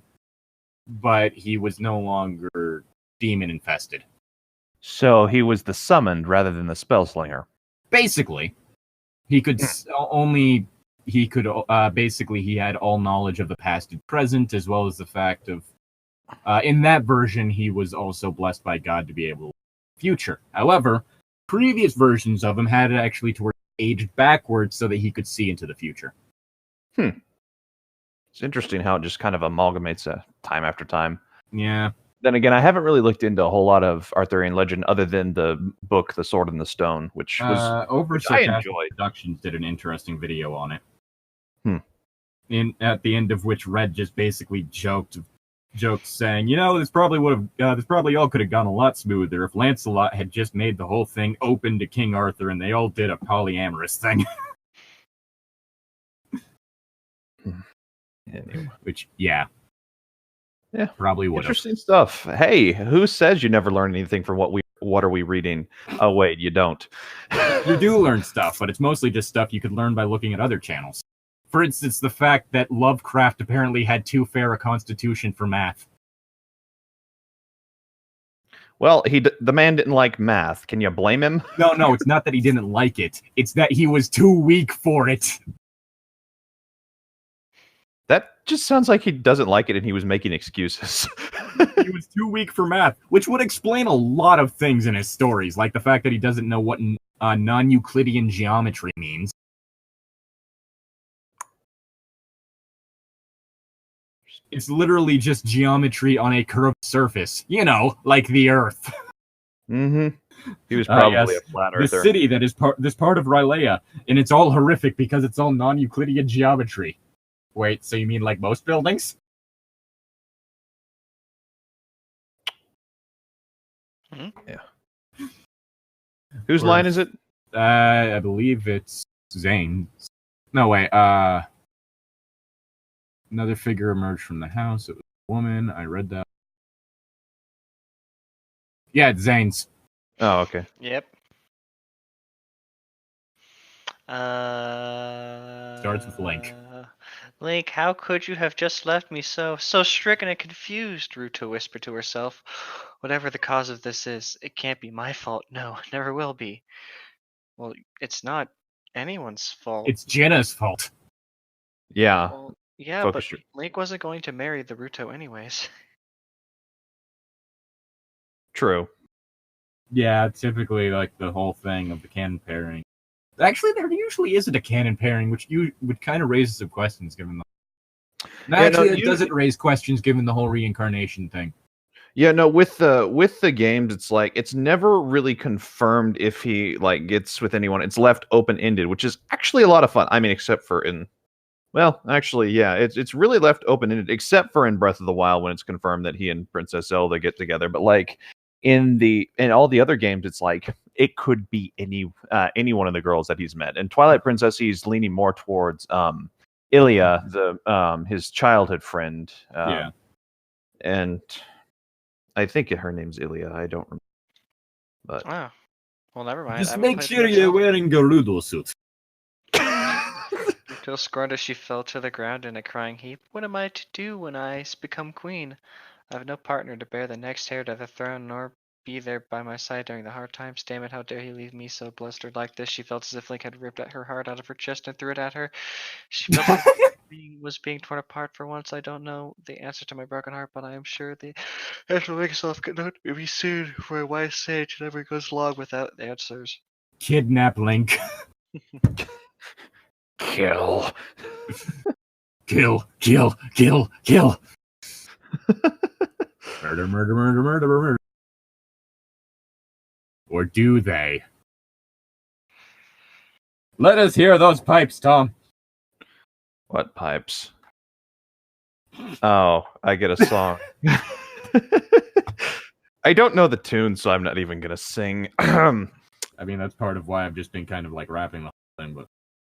but he was no longer demon infested. So he was the summoned rather than the spellslinger. Basically. He could basically, he had all knowledge of the past and present, as well as the fact of, in that version, he was also blessed by God to be able to look at the future. However, previous versions of him had it actually to where he aged backwards so that he could see into the future. It's interesting how it just kind of amalgamates time after time. Yeah. Then again, I haven't really looked into a whole lot of Arthurian legend other than the book, The Sword and the Stone, which was I enjoyed. Productions did an interesting video on it. At the end of which Red just basically joked saying, you know, this probably all could have gone a lot smoother if Lancelot had just made the whole thing open to King Arthur and they all did a polyamorous thing. Anyway. Which, yeah. Yeah, probably would have. Interesting stuff. Hey, who says you never learn anything from what are we reading? Oh wait, you don't. You do learn stuff, but it's mostly just stuff you could learn by looking at other channels. For instance, the fact that Lovecraft apparently had too fair a constitution for math. Well, the man didn't like math. Can you blame him? No, it's not that he didn't like it. It's that he was too weak for it. That just sounds like he doesn't like it and he was making excuses. He was too weak for math, which would explain a lot of things in his stories, like the fact that he doesn't know what non-Euclidean geometry means. It's literally just geometry on a curved surface. You know, like the Earth. Mm-hmm. He was probably a flat earther. The city that is this part of Rylea, and it's all horrific because it's all non-Euclidean geometry. Wait, so you mean like most buildings? Yeah. Whose line is it? I believe it's Zane's. No, wait. Another figure emerged from the house. It was a woman. I read that. Yeah, it's Zane's. Oh, okay. Yep. Starts with Link. Link, how could you have just left me so stricken and confused? Ruto whispered to herself. Whatever the cause of this is, it can't be my fault. No, it never will be. Well, it's not anyone's fault. It's Jenna's fault. Yeah, Well, yeah, focus but your. Link wasn't going to marry the Ruto anyways. True. Yeah, typically like the whole thing of the canon pairing. Actually, there usually isn't a canon pairing, which you would kind of raise some questions given the. No, Yeah, actually, no, it doesn't raise questions given the whole reincarnation thing. Yeah, no, with the games, it's like it's never really confirmed if he like gets with anyone. It's left open ended, which is actually a lot of fun. I mean, except for in well, actually, yeah, it's really left open ended, except for in Breath of the Wild when it's confirmed that he and Princess Zelda get together. But like in all the other games, it's like it could be any one of the girls that he's met. In Twilight Princess, he's leaning more towards Ilia, the his childhood friend. Yeah. And I think her name's Ilia. I don't remember. But Oh, well, never mind. I Just haven't make played sure much you're Zelda. wearing Gerudo suit. Ruto scorned as she fell to the ground in a crying heap. What am I to do when I become queen? I have no partner to bear the next heir to the throne, nor be there by my side during the hard times. Damn it, how dare he leave me so blistered like this? She felt as if Link had ripped at her heart out of her chest and threw it at her. She felt as if was being torn apart for once. I don't know the answer to my broken heart, but I am sure the answer will make itself known to me soon, for a wise sage never goes long without answers. Kidnap Link. kill. Kill, kill, kill, kill. Murder, murder, murder, murder, murder. Or do they? Let us hear those pipes, Tom. What pipes? Oh, I get a song. I don't know the tune, so I'm not even gonna sing. I mean, that's part of why I've just been kind of like rapping the whole thing, but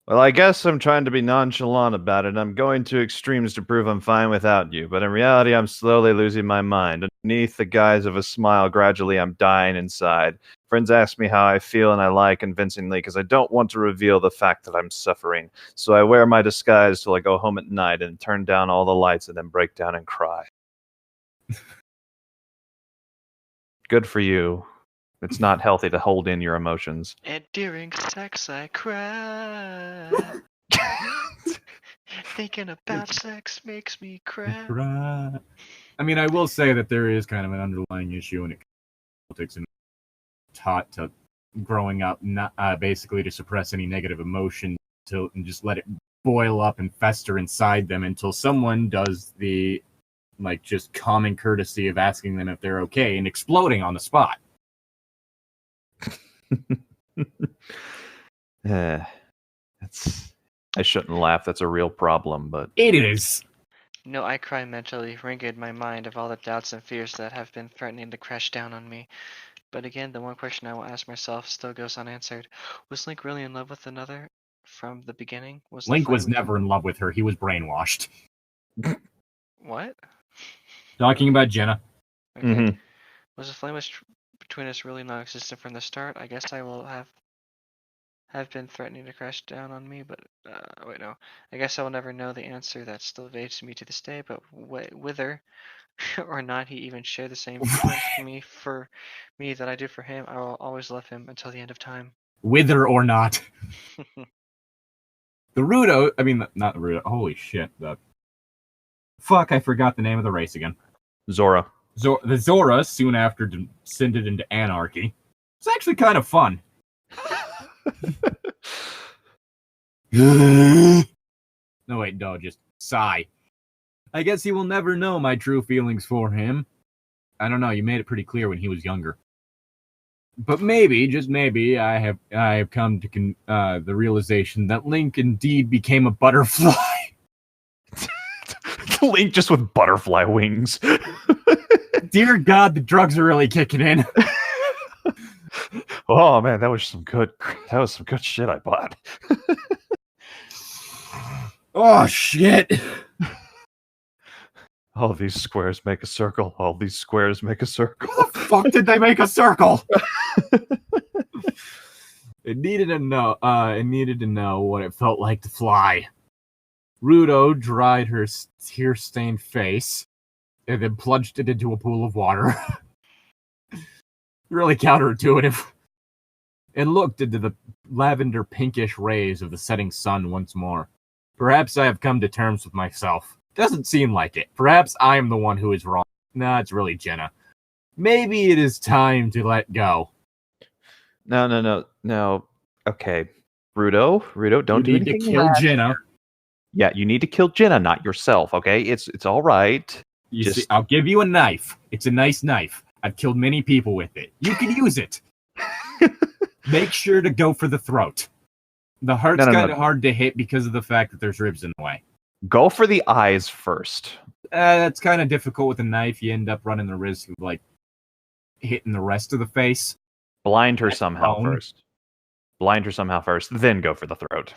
Well, I guess I'm trying to be nonchalant about it. I'm going to extremes to prove I'm fine without you, but in reality, I'm slowly losing my mind. Underneath the guise of a smile, gradually I'm dying inside. Friends ask me how I feel, and I lie convincingly because I don't want to reveal the fact that I'm suffering. So I wear my disguise till I go home at night and turn down all the lights and then break down and cry. Good for you. It's not healthy to hold in your emotions. And during sex I cry. Thinking about sex makes me cry. I mean, I will say that there is kind of an underlying issue in it. Politics and taught to growing up, not basically to suppress any negative emotion and just let it boil up and fester inside them until someone does the like just common courtesy of asking them if they're okay and exploding on the spot. That's I shouldn't laugh. That's a real problem, but It is. No, I cry mentally, wringing my mind of all the doubts and fears that have been threatening to crash down on me. But again, the one question I will ask myself still goes unanswered. Was Link really in love with another from the beginning? Link was never in love with her. He was brainwashed. What? Talking about Jenna. Okay. Mhm. Was the flame between us really non-existent from the start? I guess I will have been threatening to crash down on me, but wait, no. I guess I will never know the answer. That still evades me to this day. But whether or not he even shared the same feelings for me that I do for him, I will always love him until the end of time. Wither or not. The Rudo, I mean, not the Rudo. Holy shit. Fuck, I forgot the name of the race again. Zora. The Zora, soon after, descended into anarchy. It's actually kind of fun. No, wait, no, just sigh. I guess he will never know my true feelings for him. I don't know, you made it pretty clear when he was younger. But maybe, just maybe, I have come to the realization that Link indeed became a butterfly. Link just with butterfly wings. Dear God, the drugs are really kicking in. Oh man, that was some good shit I bought. Oh shit. All these squares make a circle. All these squares make a circle. How the fuck did they make a circle? It needed to know what it felt like to fly. Rudo dried her tear-stained face and then plunged it into a pool of water. Really counterintuitive. And looked into the lavender pinkish rays of the setting sun once more. Perhaps I have come to terms with myself. Doesn't seem like it. Perhaps I am the one who is wrong. Nah, it's really Jenna. Maybe it is time to let go. No. Okay. Rudo, don't do You need anything to kill rash. Jenna. Yeah, you need to kill Jenna, not yourself, okay? It's all right. You see, I'll give you a knife. It's a nice knife. I've killed many people with it. You can use it. Make sure to go for the throat. The heart's kind of hard to hit because of the fact that there's ribs in the way. Go for the eyes first. That's kind of difficult with a knife. You end up running the risk of, like, hitting the rest of the face. Blind her somehow first. Blind her somehow first, then go for the throat.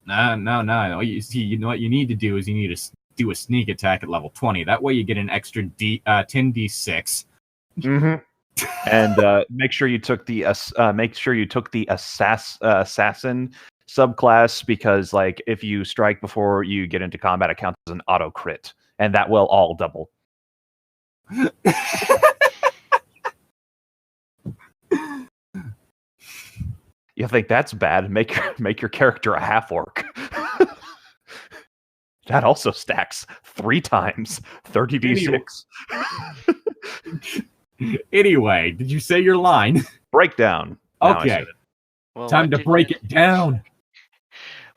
No. You know what you need to do is you need to do a sneak attack at level 20. That way you get an extra 10d6. Mm-hmm. And make sure you took the assassin subclass, because like if you strike before you get into combat, it counts as an auto crit, and that will all double. You think that's bad? Make your character a half orc. That also stacks 3 times 30d6. Anyway, did you say your line? Breakdown. Okay. Well, time to break it down.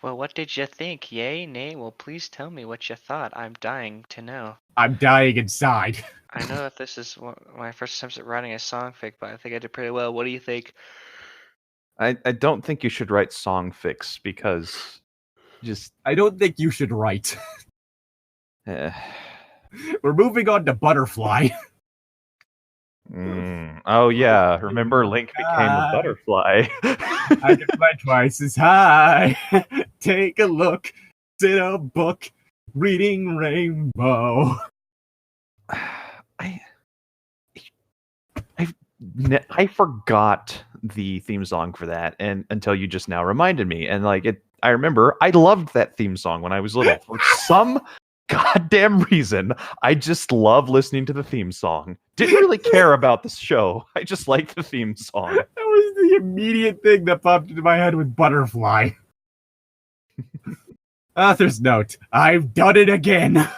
Well, what did you think? Yay, nay? Well, please tell me what you thought. I'm dying to know. I'm dying inside. I know that this is my first attempt at writing a songfic, but I think I did pretty well. What do you think? I don't think you should write songfics, because I don't think you should write. We're moving on to Butterfly. Oh yeah, remember Link became a butterfly. I can fly twice as high. Take a look. Sit a book. Reading Rainbow. I forgot the theme song for that, and until you just now reminded me, and like it, I remember I loved that theme song when I was little. For some goddamn reason, I just love listening to the theme song. Didn't really care about the show. I just liked the theme song. That was the immediate thing that popped into my head with Butterfly. Author's note: I've done it again.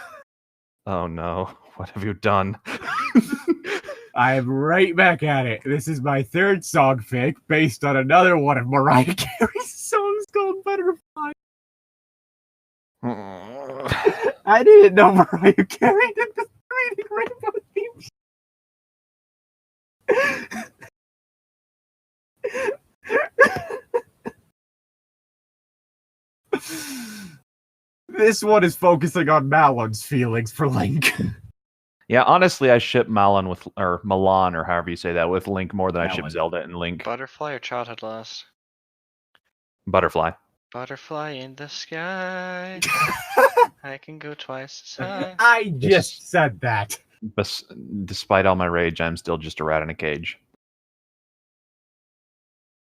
Oh no, what have you done? I'm right back at it. This is my third songfic based on another one of Mariah Carey's songs called Butterfly. I didn't know Mariah Carey did the Reading Rainbow theme. This one is focusing on Malon's feelings for Link. Yeah, honestly, I ship Milan or however you say that, with Link more than I ship Zelda and Link. Butterfly or Childhood Lost? Butterfly. Butterfly in the sky. I can go twice as high. I just said that. Despite all my rage, I'm still just a rat in a cage.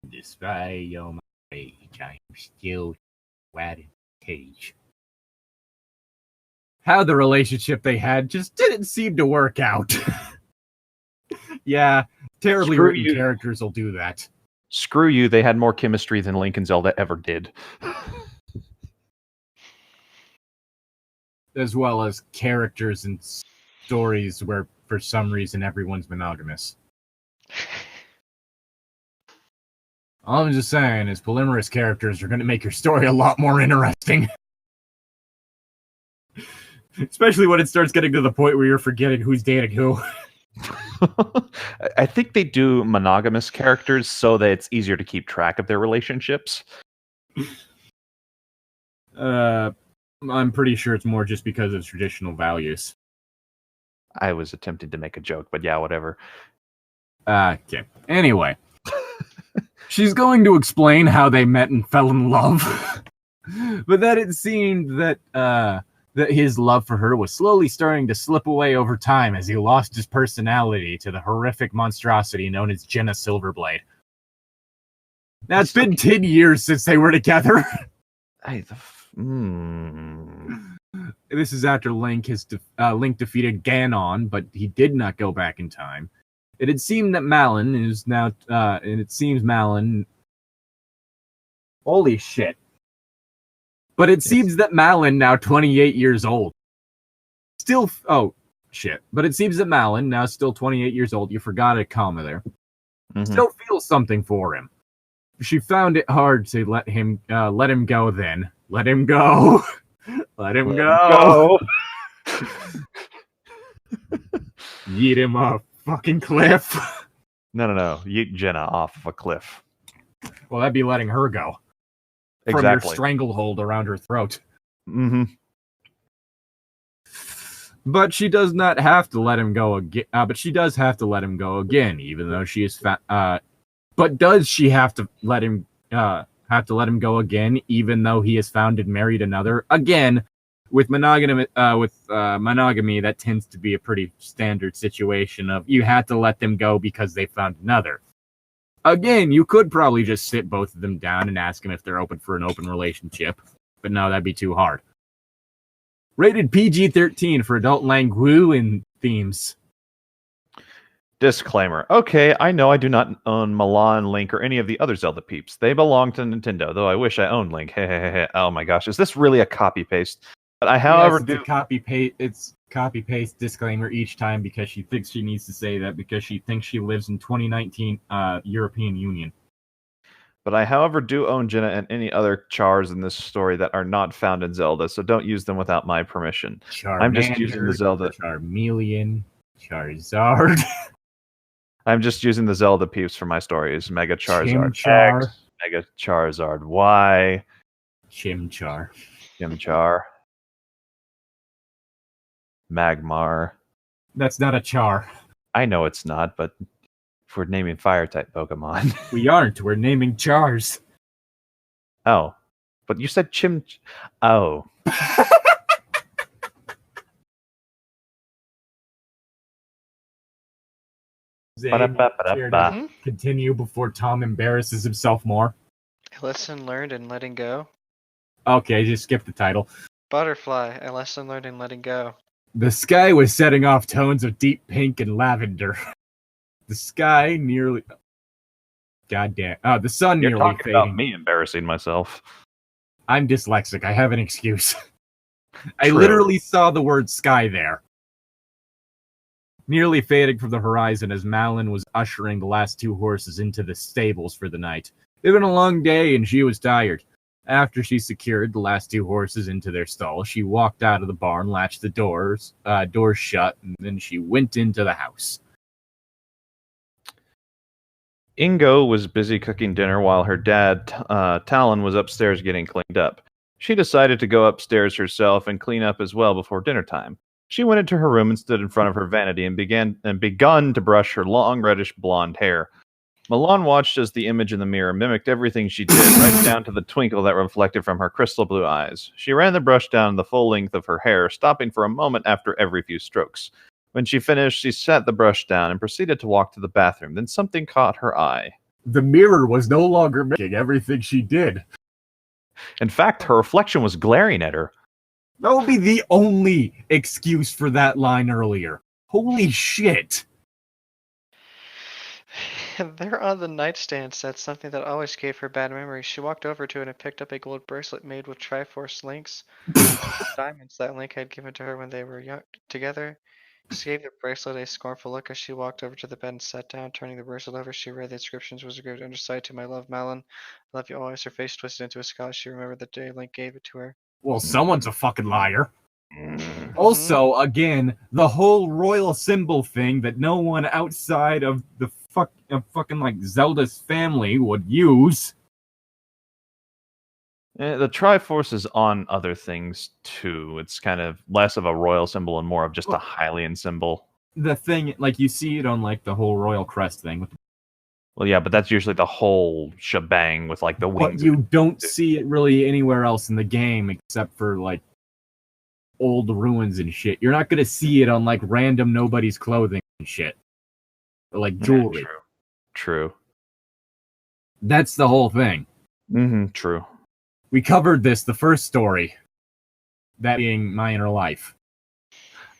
Despite all my rage, I'm still a rat in a cage. How the relationship they had just didn't seem to work out. Yeah, terribly written characters will do that. Screw you, they had more chemistry than Link and Zelda ever did. As well as characters and stories where, for some reason, everyone's monogamous. All I'm just saying is polymerous characters are going to make your story a lot more interesting. Especially when it starts getting to the point where you're forgetting who's dating who. I think they do monogamous characters so that it's easier to keep track of their relationships. I'm pretty sure it's more just because of traditional values. I was attempting to make a joke, but yeah, whatever. Okay. Anyway. She's going to explain how they met and fell in love. But then it seemed that his love for her was slowly starting to slip away over time as he lost his personality to the horrific monstrosity known as Jenna Silverblade. Now, it's been 10 years since they were together. This is after Link defeated Ganon, but he did not go back in time. It had seemed that Malon is now, and it seems Malon... Holy shit. But it seems that Malin, now 28 years old, still... Oh, shit. But it seems that Malin, now still 28 years old, you forgot a comma there, still feels something for him. She found it hard to let him go then. Let him go. Let him go. Yeet him off fucking cliff. No. Yeet Jenna off of a cliff. Well, that'd be letting her go. From your stranglehold around her throat. Mm-hmm. But she does not have to let him go again. But she does have to let him go again, even though she is but does she have to let him go again, even though he has found and married another? Again, with monogamy, that tends to be a pretty standard situation of you had to let them go because they found another. Again, you could probably just sit both of them down and ask them if they're open for an open relationship, but no, that'd be too hard. Rated PG-13 for adult language and themes. Disclaimer. Okay, I know I do not own Milan, Link, or any of the other Zelda peeps. They belong to Nintendo, though I wish I owned Link. Oh my gosh, is this really a copy-paste? But I, however, do... It's copy-paste disclaimer each time because she thinks she needs to say that because she thinks she lives in 2019 European Union. But I, however, do own Jenna and any other chars in this story that are not found in Zelda, so don't use them without my permission. Charmander, I'm just using the Zelda... Charmeleon, Charizard... I'm just using the Zelda peeps for my stories. Mega Charizard Chimchar. X, Mega Charizard Y, Chimchar, Magmar. That's not a char. I know it's not, but if we're naming fire-type Pokemon... We aren't. We're naming chars. Oh. But you said Oh. Continue before Tom embarrasses himself more. A lesson learned in letting go. Okay, just skip the title. Butterfly, a lesson learned in letting go. The sky was setting off tones of deep pink and lavender. The sky nearly... Goddamn. The sun You're nearly talking fading. about me embarrassing myself. I'm dyslexic. I have an excuse. I literally saw the word sky there. Nearly fading from the horizon as Malin was ushering the last two horses into the stables for the night. It had been a long day and she was tired. After she secured the last two horses into their stall, she walked out of the barn, latched the doors shut, and then she went into the house. Ingo was busy cooking dinner while her dad, Talon, was upstairs getting cleaned up. She decided to go upstairs herself and clean up as well before dinner time. She went into her room and stood in front of her vanity and begun to brush her long reddish blonde hair. Milan watched as the image in the mirror mimicked everything she did, right down to the twinkle that reflected from her crystal blue eyes. She ran the brush down the full length of her hair, stopping for a moment after every few strokes. When she finished, she set the brush down and proceeded to walk to the bathroom. Then something caught her eye. The mirror was no longer making everything she did. In fact, her reflection was glaring at her. That would be the only excuse for that line earlier. Holy shit. There on the nightstand sat something that always gave her bad memories. She walked over to it and picked up a gold bracelet made with Triforce links. Diamonds that Link had given to her when they were young together. She gave the bracelet a scornful look as she walked over to the bed and sat down. Turning the bracelet over, she read the inscriptions was engraved underside to my love, Malin. I love you always. Her face twisted into a scowl. She remembered the day Link gave it to her. Well, someone's a fucking liar. Also, again, the whole royal symbol thing that no one outside of the fucking like Zelda's family would use. The Triforce is on other things too. It's kind of less of a royal symbol and more of just a Hylian symbol. The thing, like you see it on like the whole royal crest thing. Well, yeah, but that's usually the whole shebang with like the wings. But you don't see it really anywhere else in the game except for like old ruins and shit. You're not gonna see it on like random nobody's clothing and shit. Or like jewelry. Yeah, true. That's the whole thing. True. We covered this, the first story. That being My Inner Life.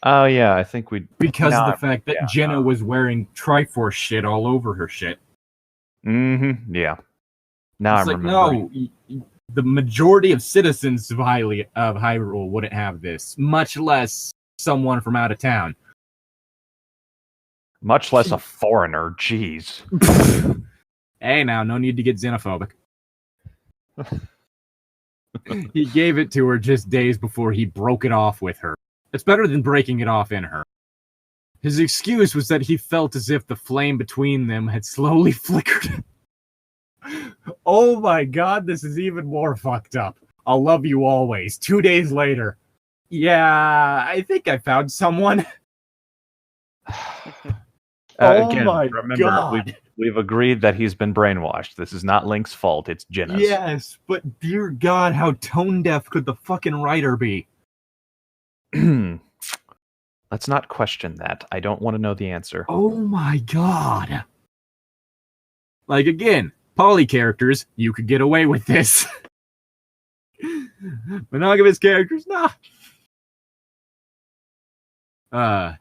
Oh, yeah, I think we... Because of the fact that Jenna was wearing Triforce shit all over her shit. Yeah. Now it's I'm like, remembering. no, The majority of citizens of Hyrule wouldn't have this, much less someone from out of town. Much less a foreigner. Jeez. Hey, now, no need to get xenophobic. He gave it to her just days before he broke it off with her. It's better than breaking it off in her. His excuse was that he felt as if the flame between them had slowly flickered. Oh my god, this is even more fucked up. I'll love you always. 2 days later. Yeah, I think I found someone. Again, my remember, god. we've agreed that he's been brainwashed. This is not Link's fault, it's Jenna's. Yes, but dear god, how tone deaf could the fucking writer be? Let's not question that. I don't want to know the answer. Oh my god. Like, again, poly characters, you could get away with this. Monogamous characters, nah.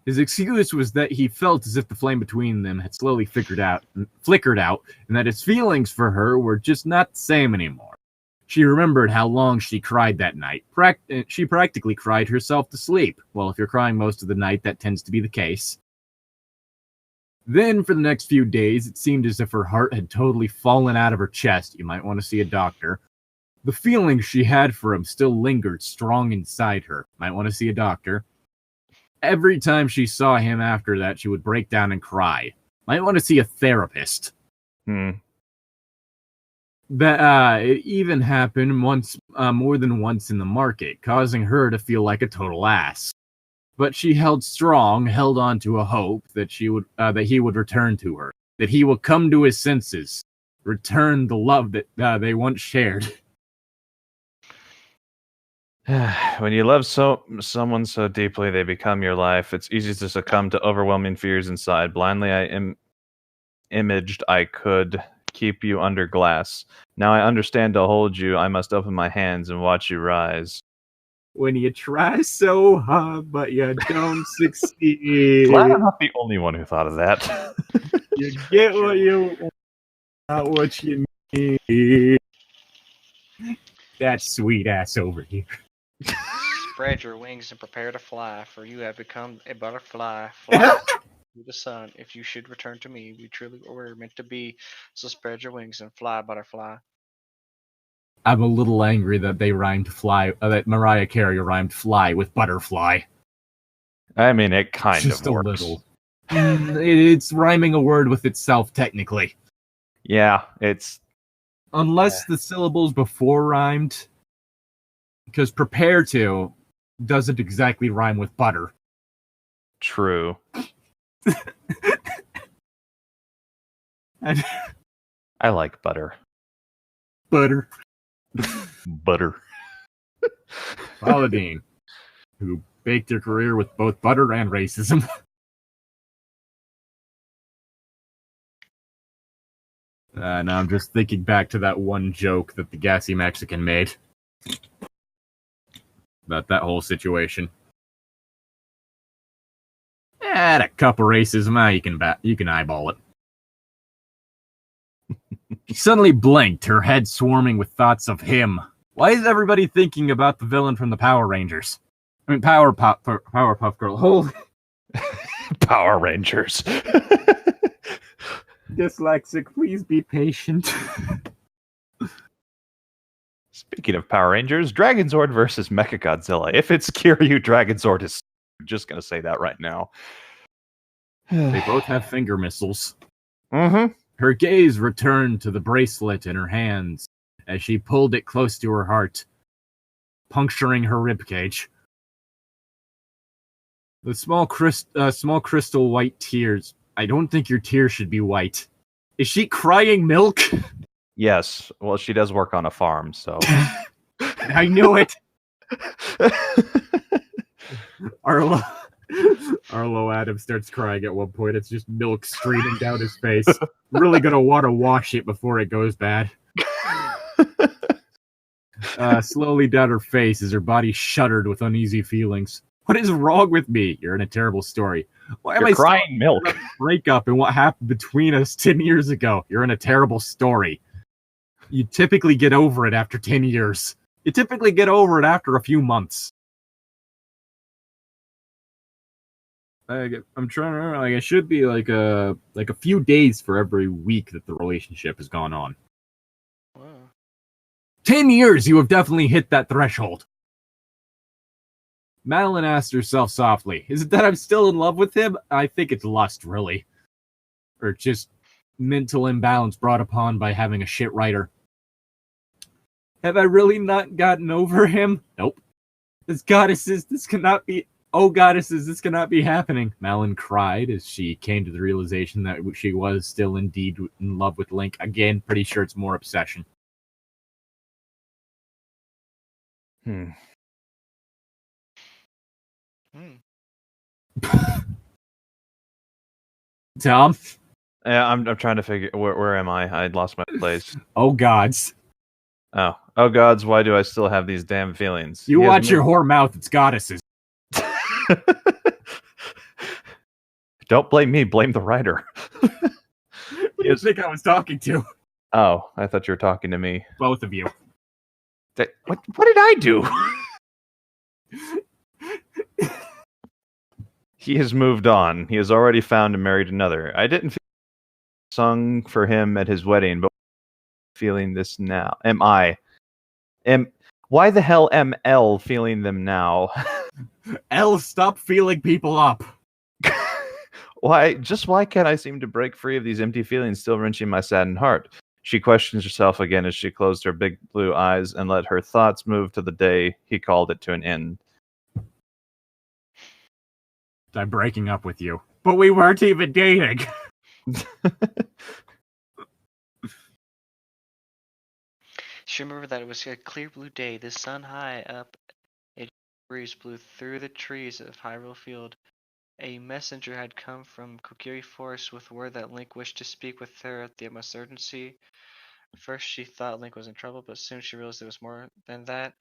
His excuse was that he felt as if the flame between them had slowly flickered out, and that his feelings for her were just not the same anymore. She remembered how long she cried that night. She practically cried herself to sleep. Well, if you're crying most of the night, that tends to be the case. Then, for the next few days, it seemed as if her heart had totally fallen out of her chest. You might want to see a doctor. The feelings she had for him still lingered strong inside her. Might want to see a doctor. Every time she saw him after that, she would break down and cry. Might want to see a therapist. That it even happened once, more than once in the market, causing her to feel like a total ass. But she held strong, held on to a hope that he would return to her, that he would come to his senses, return the love that they once shared. When you love someone so deeply they become your life, it's easy to succumb to overwhelming fears inside. Blindly, I imaged I could keep you under glass. Now I understand to hold you, I must open my hands and watch you rise. When you try so hard, but you don't succeed. Glad I'm not the only one who thought of that. You get what you want, not what you need. That sweet ass over here. Spread your wings and prepare to fly, for you have become a butterfly. Fly to the sun. If you should return to me, we truly were meant to be. So spread your wings and fly, butterfly. I'm a little angry that they rhymed fly. That Mariah Carey rhymed fly with butterfly. I mean, it kind Just of a works. little. It's rhyming a word with itself, technically. Yeah, it's... Unless the syllables before rhymed. Because prepare to doesn't exactly rhyme with butter. True. I like butter. Butter. Butter. Paladine, who baked her career with both butter and racism. Now I'm just thinking back to that one joke that the gassy Mexican made about that whole situation. Add a cup of racism, you can eyeball it. She suddenly blinked, her head swarming with thoughts of him. Why is everybody thinking about the villain from the Power Rangers? I mean, Powerpuff Girl. Holy Power Rangers. dyslexic, please be patient. Speaking of Power Rangers, Dragonzord versus Mechagodzilla. If it's Kiryu, Dragonzord is... I'm just going to say that right now. They both have finger missiles. Mm-hmm. Her gaze returned to the bracelet in her hands as she pulled it close to her heart, puncturing her ribcage. The small crystal white tears. I don't think your tears should be white. Is she crying milk? Yes. Well, she does work on a farm, so... I knew it. Arlo Adams starts crying at one point. It's just milk streaming down his face. Really gonna want to wash it before it goes bad. Slowly down her face as her body shuddered with uneasy feelings. What is wrong with me? You're in a terrible story. Why am I crying milk? Breakup and what happened between us 10 years ago? You're in a terrible story. You typically get over it after 10 years. You typically get over it after a few months. I'm trying to remember, it should be like a few days for every week that the relationship has gone on. Wow. 10 years, you have definitely hit that threshold. Madeline asked herself softly, is it that I'm still in love with him? I think it's lust, really. Or just mental imbalance brought upon by having a shit writer. Have I really not gotten over him? Nope. Goddesses, this cannot be happening, Malin cried as she came to the realization that she was still indeed in love with Link. Again, pretty sure it's more obsession. Tom? Yeah, I'm trying to figure where am I? I lost my place. Oh gods. Oh gods, why do I still have these damn feelings? You watch your whore mouth, it's goddesses. Don't blame me, blame the writer. Who do you think I was talking to? Oh, I thought you were talking to me. Both of you. What did I do? He has moved on. He has already found and married another. I didn't feel sung for him at his wedding, but feeling this now. Why the hell am L feeling them now? L, stop feeling people up. Why can't I seem to break free of these empty feelings still wrenching my saddened heart? She questions herself again as she closed her big blue eyes and let her thoughts move to the day he called it to an end. I'm breaking up with you. But we weren't even dating. She remembered that it was a clear blue day, the sun high up, a breeze blew through the trees of Hyrule Field. A messenger had come from Kokiri Forest with word that Link wished to speak with her at the utmost urgency. First she thought Link was in trouble, but soon she realized it was more than that.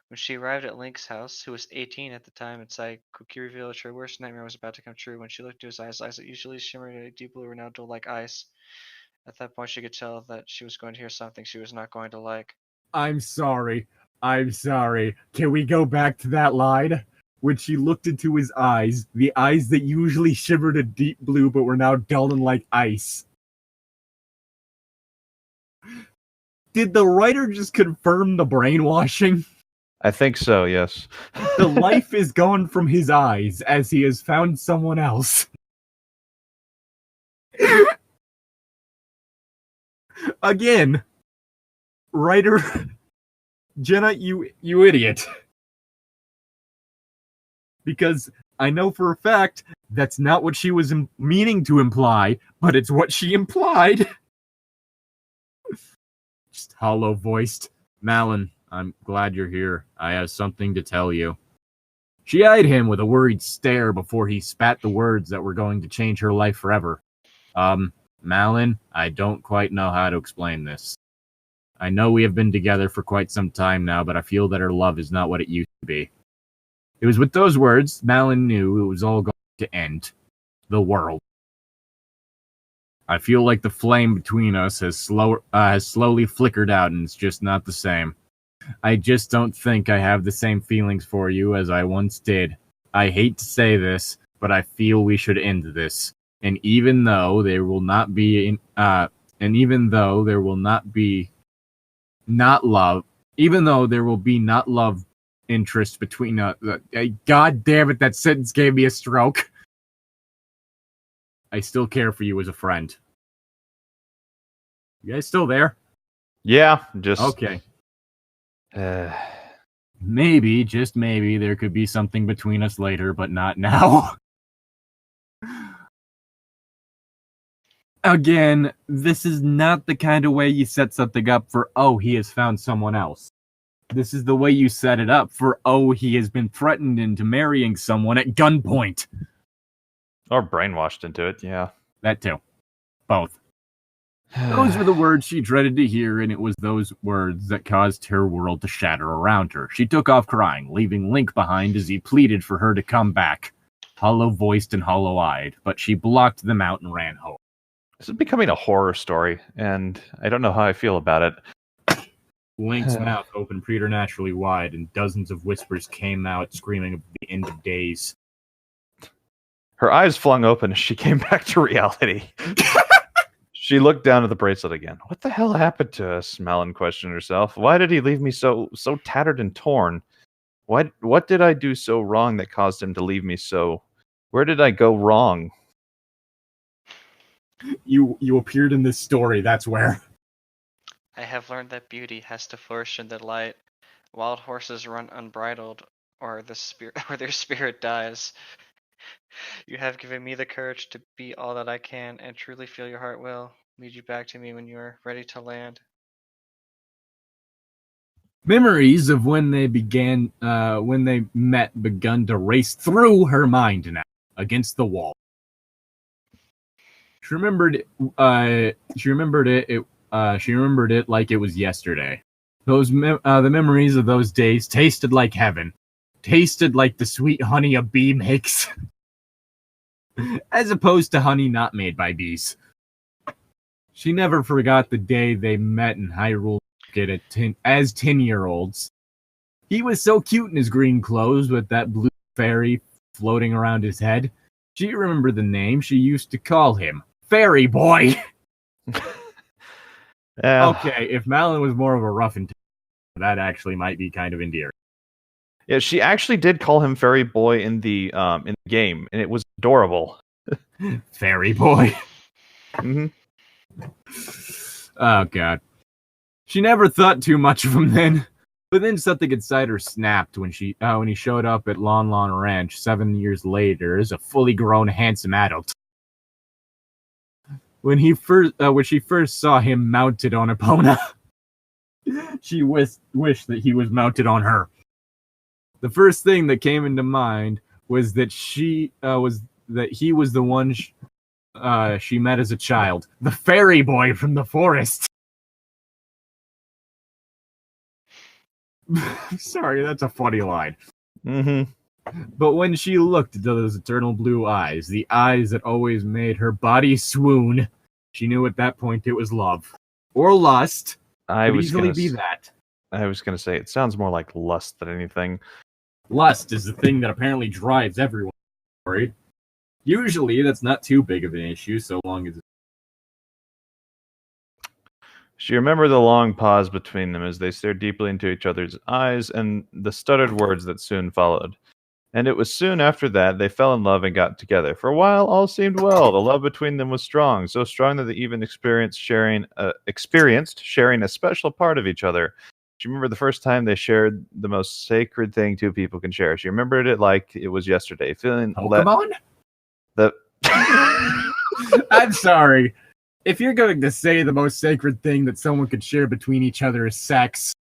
When she arrived at Link's house, who was 18 at the time, inside Kokiri Village, her worst nightmare was about to come true. When she looked into his eyes that usually shimmered a deep blue were now dull like ice. At that point she could tell that she was going to hear something she was not going to like. I'm sorry. Can we go back to that line? When she looked into his eyes, the eyes that usually shimmered a deep blue but were now dull and like ice. Did the writer just confirm the brainwashing? I think so, yes. The life is gone from his eyes as he has found someone else. Again, writer Jenna, you idiot. Because I know for a fact that's not what she was meaning to imply, but it's what she implied. Just hollow-voiced. Malin, I'm glad you're here. I have something to tell you. She eyed him with a worried stare before he spat the words that were going to change her life forever. Malin, I don't quite know how to explain this. I know we have been together for quite some time now, but I feel that our love is not what it used to be. It was with those words, Malin knew it was all going to end. The world. I feel like the flame between us has slowly flickered out and it's just not the same. I just don't think I have the same feelings for you as I once did. I hate to say this, but I feel we should end this. And even though there will not be not love interest between us. God damn it, that sentence gave me a stroke. I still care for you as a friend. You guys still there? Yeah, just... Okay. Maybe, just maybe, there could be something between us later, but not now. Again, this is not the kind of way you set something up for, oh, he has found someone else. This is the way you set it up for, oh, he has been threatened into marrying someone at gunpoint. Or brainwashed into it, yeah. That too. Both. Those were the words she dreaded to hear, and it was those words that caused her world to shatter around her. She took off crying, leaving Link behind as he pleaded for her to come back, hollow-voiced and hollow-eyed, but she blocked them out and ran home. This is becoming a horror story, and I don't know how I feel about it. Link's mouth opened preternaturally wide, and dozens of whispers came out, screaming of the end of days. Her eyes flung open as she came back to reality. She looked down at the bracelet again. What the hell happened to us? Malin questioned herself. Why did he leave me so tattered and torn? What did I do so wrong that caused him to leave me so? Where did I go wrong? You appeared in this story, that's where. I have learned that beauty has to flourish in the light. Wild horses run unbridled, or their spirit dies. You have given me the courage to be all that I can, and truly feel your heart will lead you back to me when you are ready to land. Memories of when they met begun to race through her mind now, against the wall. She remembered it like it was yesterday. The memories of those days tasted like heaven, tasted like the sweet honey a bee makes, as opposed to honey not made by bees. She never forgot the day they met in Hyrule as 10-year-olds. He was so cute in his green clothes with that blue fairy floating around his head. She remembered the name she used to call him, Fairy Boy. Yeah. Okay, if Malin was more of a rough and that actually might be kind of endearing. Yeah, she actually did call him Fairy Boy in the game, and it was adorable. Fairy Boy. Mm-hmm. Oh, God. She never thought too much of him then. But then something inside her snapped when he showed up at Lon Lon Ranch 7 years later as a fully grown, handsome adult. When she first saw him mounted on Epona, she wished that he was mounted on her. The first thing that came into mind was that he was the one she met as a child, the fairy boy from the forest. Sorry, that's a funny line. Mm-hmm. But when she looked into those eternal blue eyes, the eyes that always made her body swoon, she knew at that point it was love. Or lust. Could easily be that. I was going to say, it sounds more like lust than anything. Lust is the thing that apparently drives everyone. Usually, that's not too big of an issue, so long as... She remembered the long pause between them as they stared deeply into each other's eyes and the stuttered words that soon followed. And it was soon after that they fell in love and got together. For a while, all seemed well. The love between them was strong, so strong that they even experienced sharing a special part of each other. She remembered the first time they shared the most sacred thing two people can share. She remembered it like it was yesterday, feeling Pokemon? The I'm sorry. If you're going to say the most sacred thing that someone could share between each other is sex,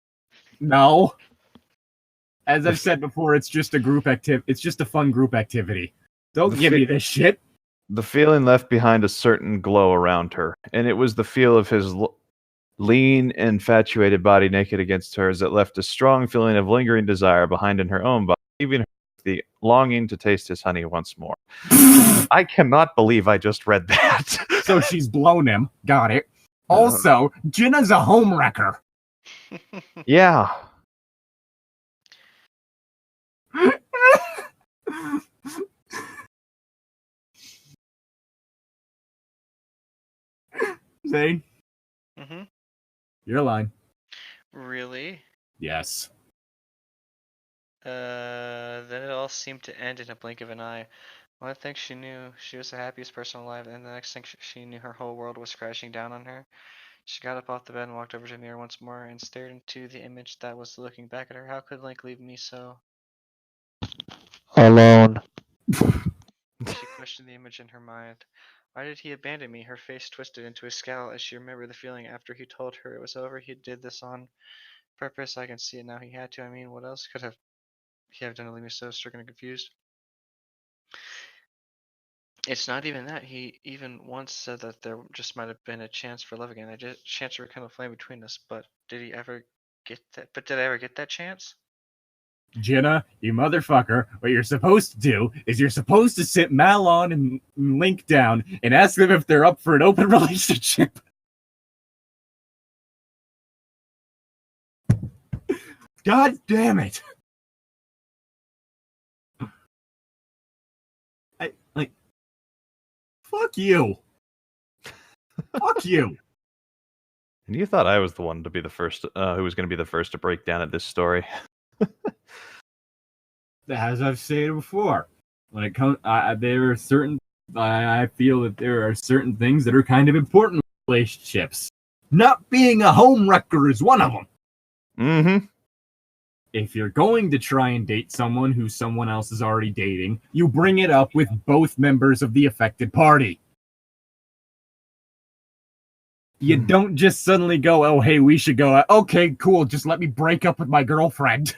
no. As I've said before, it's just a group activity. It's just a fun group activity. Don't give me this shit. The feeling left behind a certain glow around her, and it was the feel of his lean, infatuated body naked against hers that left a strong feeling of lingering desire behind in her own body, leaving her with the longing to taste his honey once more. I cannot believe I just read that. So she's blown him. Got it. Also, Jenna's a homewrecker. Yeah. Zane? Mm-hmm. Your line. Really? Yes. Then it all seemed to end in a blink of an eye. One thing she knew, she was the happiest person alive, and the next thing she knew, her whole world was crashing down on her. She got up off the bed and walked over to the mirror once more and stared into the image that was looking back at her. How could Link leave me so alone? She questioned the image in her mind. Why did he abandon me? Her face twisted into a scowl as she remembered the feeling after he told her it was over. He did this on purpose. I can see it now. He had to. I mean, what else could he have done to leave me so stricken and confused? It's not even that. He even once said that there just might have been a chance for love again, a chance to rekindle flame between us. But did he ever get that? But did I ever get that chance? Jenna, you motherfucker, what you're supposed to do is you're supposed to sit Malon and Link down and ask them if they're up for an open relationship. God damn it! Fuck you! Fuck you! And you thought I was the one to be the first, who was going to be the first to break down at this story. As I've stated before, when it comes, there are certain. I feel that there are certain things that are kind of important in relationships. Not being a home wrecker is one of them. Mm-hmm. If you're going to try and date someone who someone else is already dating, you bring it up with both members of the affected party. You don't just suddenly go, oh, hey, we should go, okay, cool, just let me break up with my girlfriend.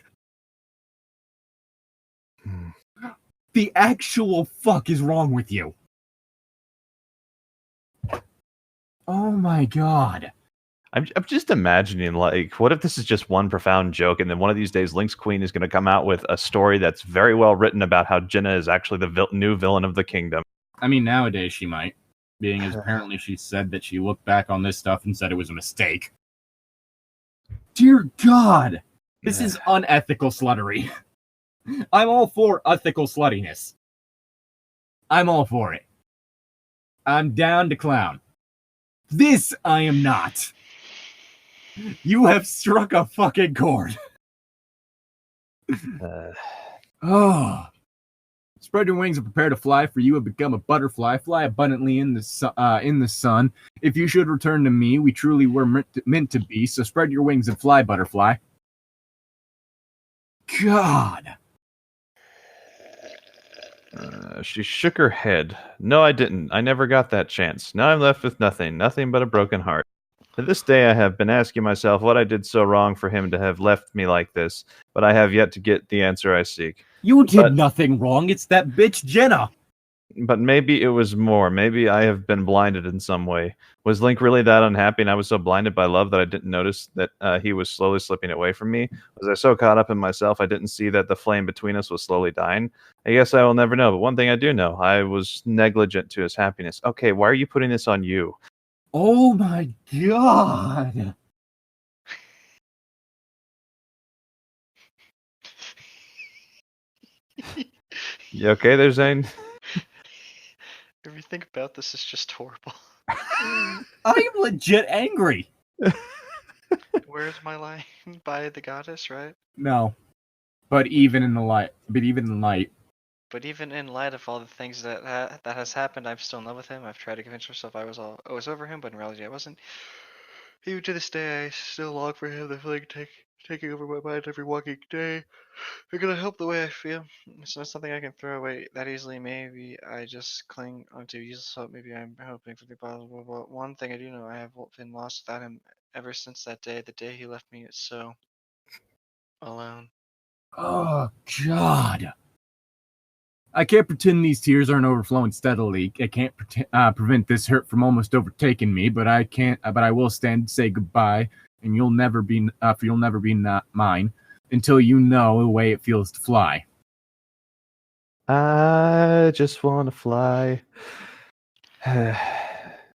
The actual fuck is wrong with you? Oh my god. I'm just imagining, like, what if this is just one profound joke, and then one of these days Link's Queen is going to come out with a story that's very well written about how Jenna is actually the new villain of the kingdom. I mean, nowadays she might, being as apparently she said that she looked back on this stuff and said it was a mistake. Dear God, this is unethical sluttery. I'm all for ethical sluttiness. I'm all for it. I'm down to clown. This I am not. You have struck a fucking chord. Oh. Spread your wings and prepare to fly, for you have become a butterfly. Fly abundantly in the sun. If you should return to me, we truly were meant to be. So spread your wings and fly, butterfly. God. She shook her head. No, I didn't. I never got that chance. Now I'm left with nothing but a broken heart. To this day, I have been asking myself what I did so wrong for him to have left me like this, but I have yet to get the answer I seek. You did nothing wrong. It's that bitch Jenna. But maybe it was more. Maybe I have been blinded in some way. Was Link really that unhappy, and I was so blinded by love that I didn't notice that he was slowly slipping away from me? Was I so caught up in myself I didn't see that the flame between us was slowly dying? I guess I will never know, but one thing I do know, I was negligent to his happiness. Okay, why are you putting this on you? Oh my god. You okay there, Zane? Everything about this is just horrible. I'm legit angry. Where's my line by the goddess, right? No. But even in light. But even in light of all the things that that has happened, I'm still in love with him. I've tried to convince myself I was over him, but in reality I wasn't. Even to this day, I still long for him. The feeling taking over my mind every walking day. They're gonna help the way I feel. It's not something I can throw away that easily. Maybe I just cling onto useless hope. Maybe I'm hoping for the possible. But one thing I do know, I have been lost without him ever since that day. The day he left me so alone. Oh god. I can't pretend these tears aren't overflowing steadily. I can't prevent this hurt from almost overtaking me, but I will stand and say goodbye, and you'll never be not mine until you know the way it feels to fly. I just want to fly.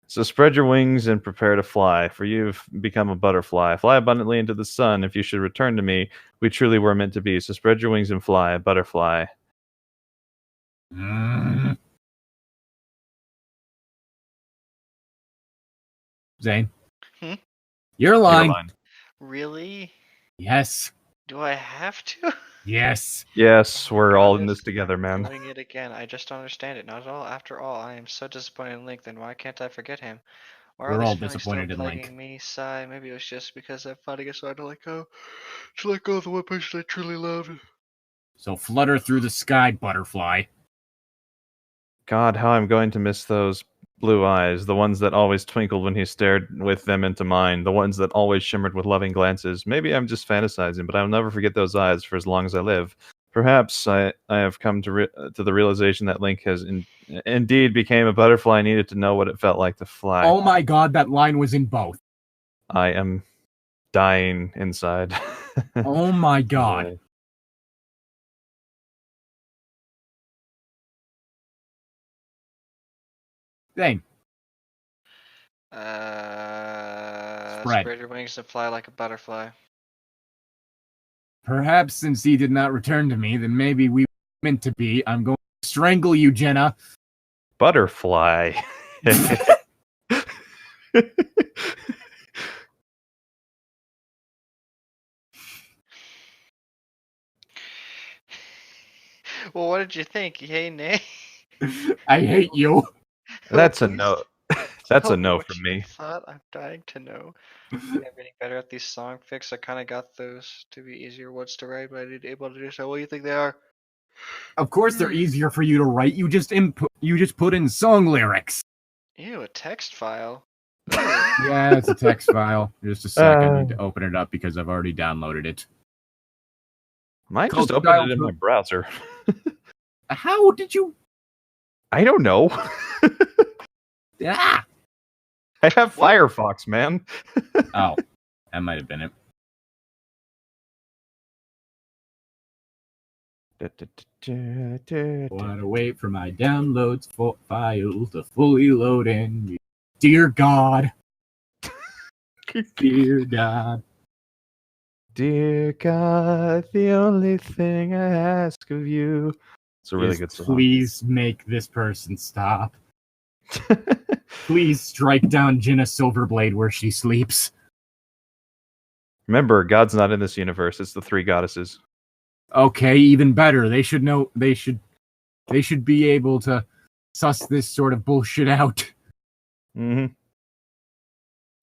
So spread your wings and prepare to fly, for you've become a butterfly. Fly abundantly into the sun. If you should return to me, we truly were meant to be. So spread your wings and fly, butterfly. Zane? Hmm? Your line. Really? Yes. Do I have to? Yes. Yes, we're all in this together, man. Doing it again. I just don't understand it. Not at all. After all, I am so disappointed in Link. Then why can't I forget him? Why We're are all these feelings disappointed still in Link. plaguing me? Sigh. Maybe it was just because I'm finding it so hard to let go of the one person I truly loved. So flutter through the sky, butterfly. God, how I'm going to miss those blue eyes, the ones that always twinkled when he stared with them into mine, the ones that always shimmered with loving glances. Maybe I'm just fantasizing, but I'll never forget those eyes for as long as I live. Perhaps I have come to the realization that Link has indeed became a butterfly and needed to know what it felt like to fly. Oh my god, that line was in both. I am dying inside. Oh my god. Zane. Spread your wings and fly like a butterfly. Perhaps since he did not return to me, then maybe we were meant to be. I'm going to strangle you, Jenna. Butterfly. Well, what did you think? Yay, nay? I hate you. That's a Please no. That's tell a no what from you me. thought. I'm dying to know. I'm getting better at these song fix. I kind of got those to be easier words to write, but I didn't able to do so. What do you think they are? Of course, they're easier for you to write. You just put in song lyrics. Ew, a text file. Yeah, it's a text file. Just a second. I need to open it up because I've already downloaded it. Mine Called just opened it in childhood- my browser. How did you? I don't know. Ah! I have Firefox, man. Oh, that might have been it. Want to wait for my downloads files to fully load in. Dear God. Dear God. Dear God, the only thing I ask of you. It's a really good song. Please make this person stop. Please strike down Jenna Silverblade where she sleeps. Remember, God's not in this universe. It's the three goddesses. Okay, even better. They should know. They should be able to suss this sort of bullshit out. Mm-hmm.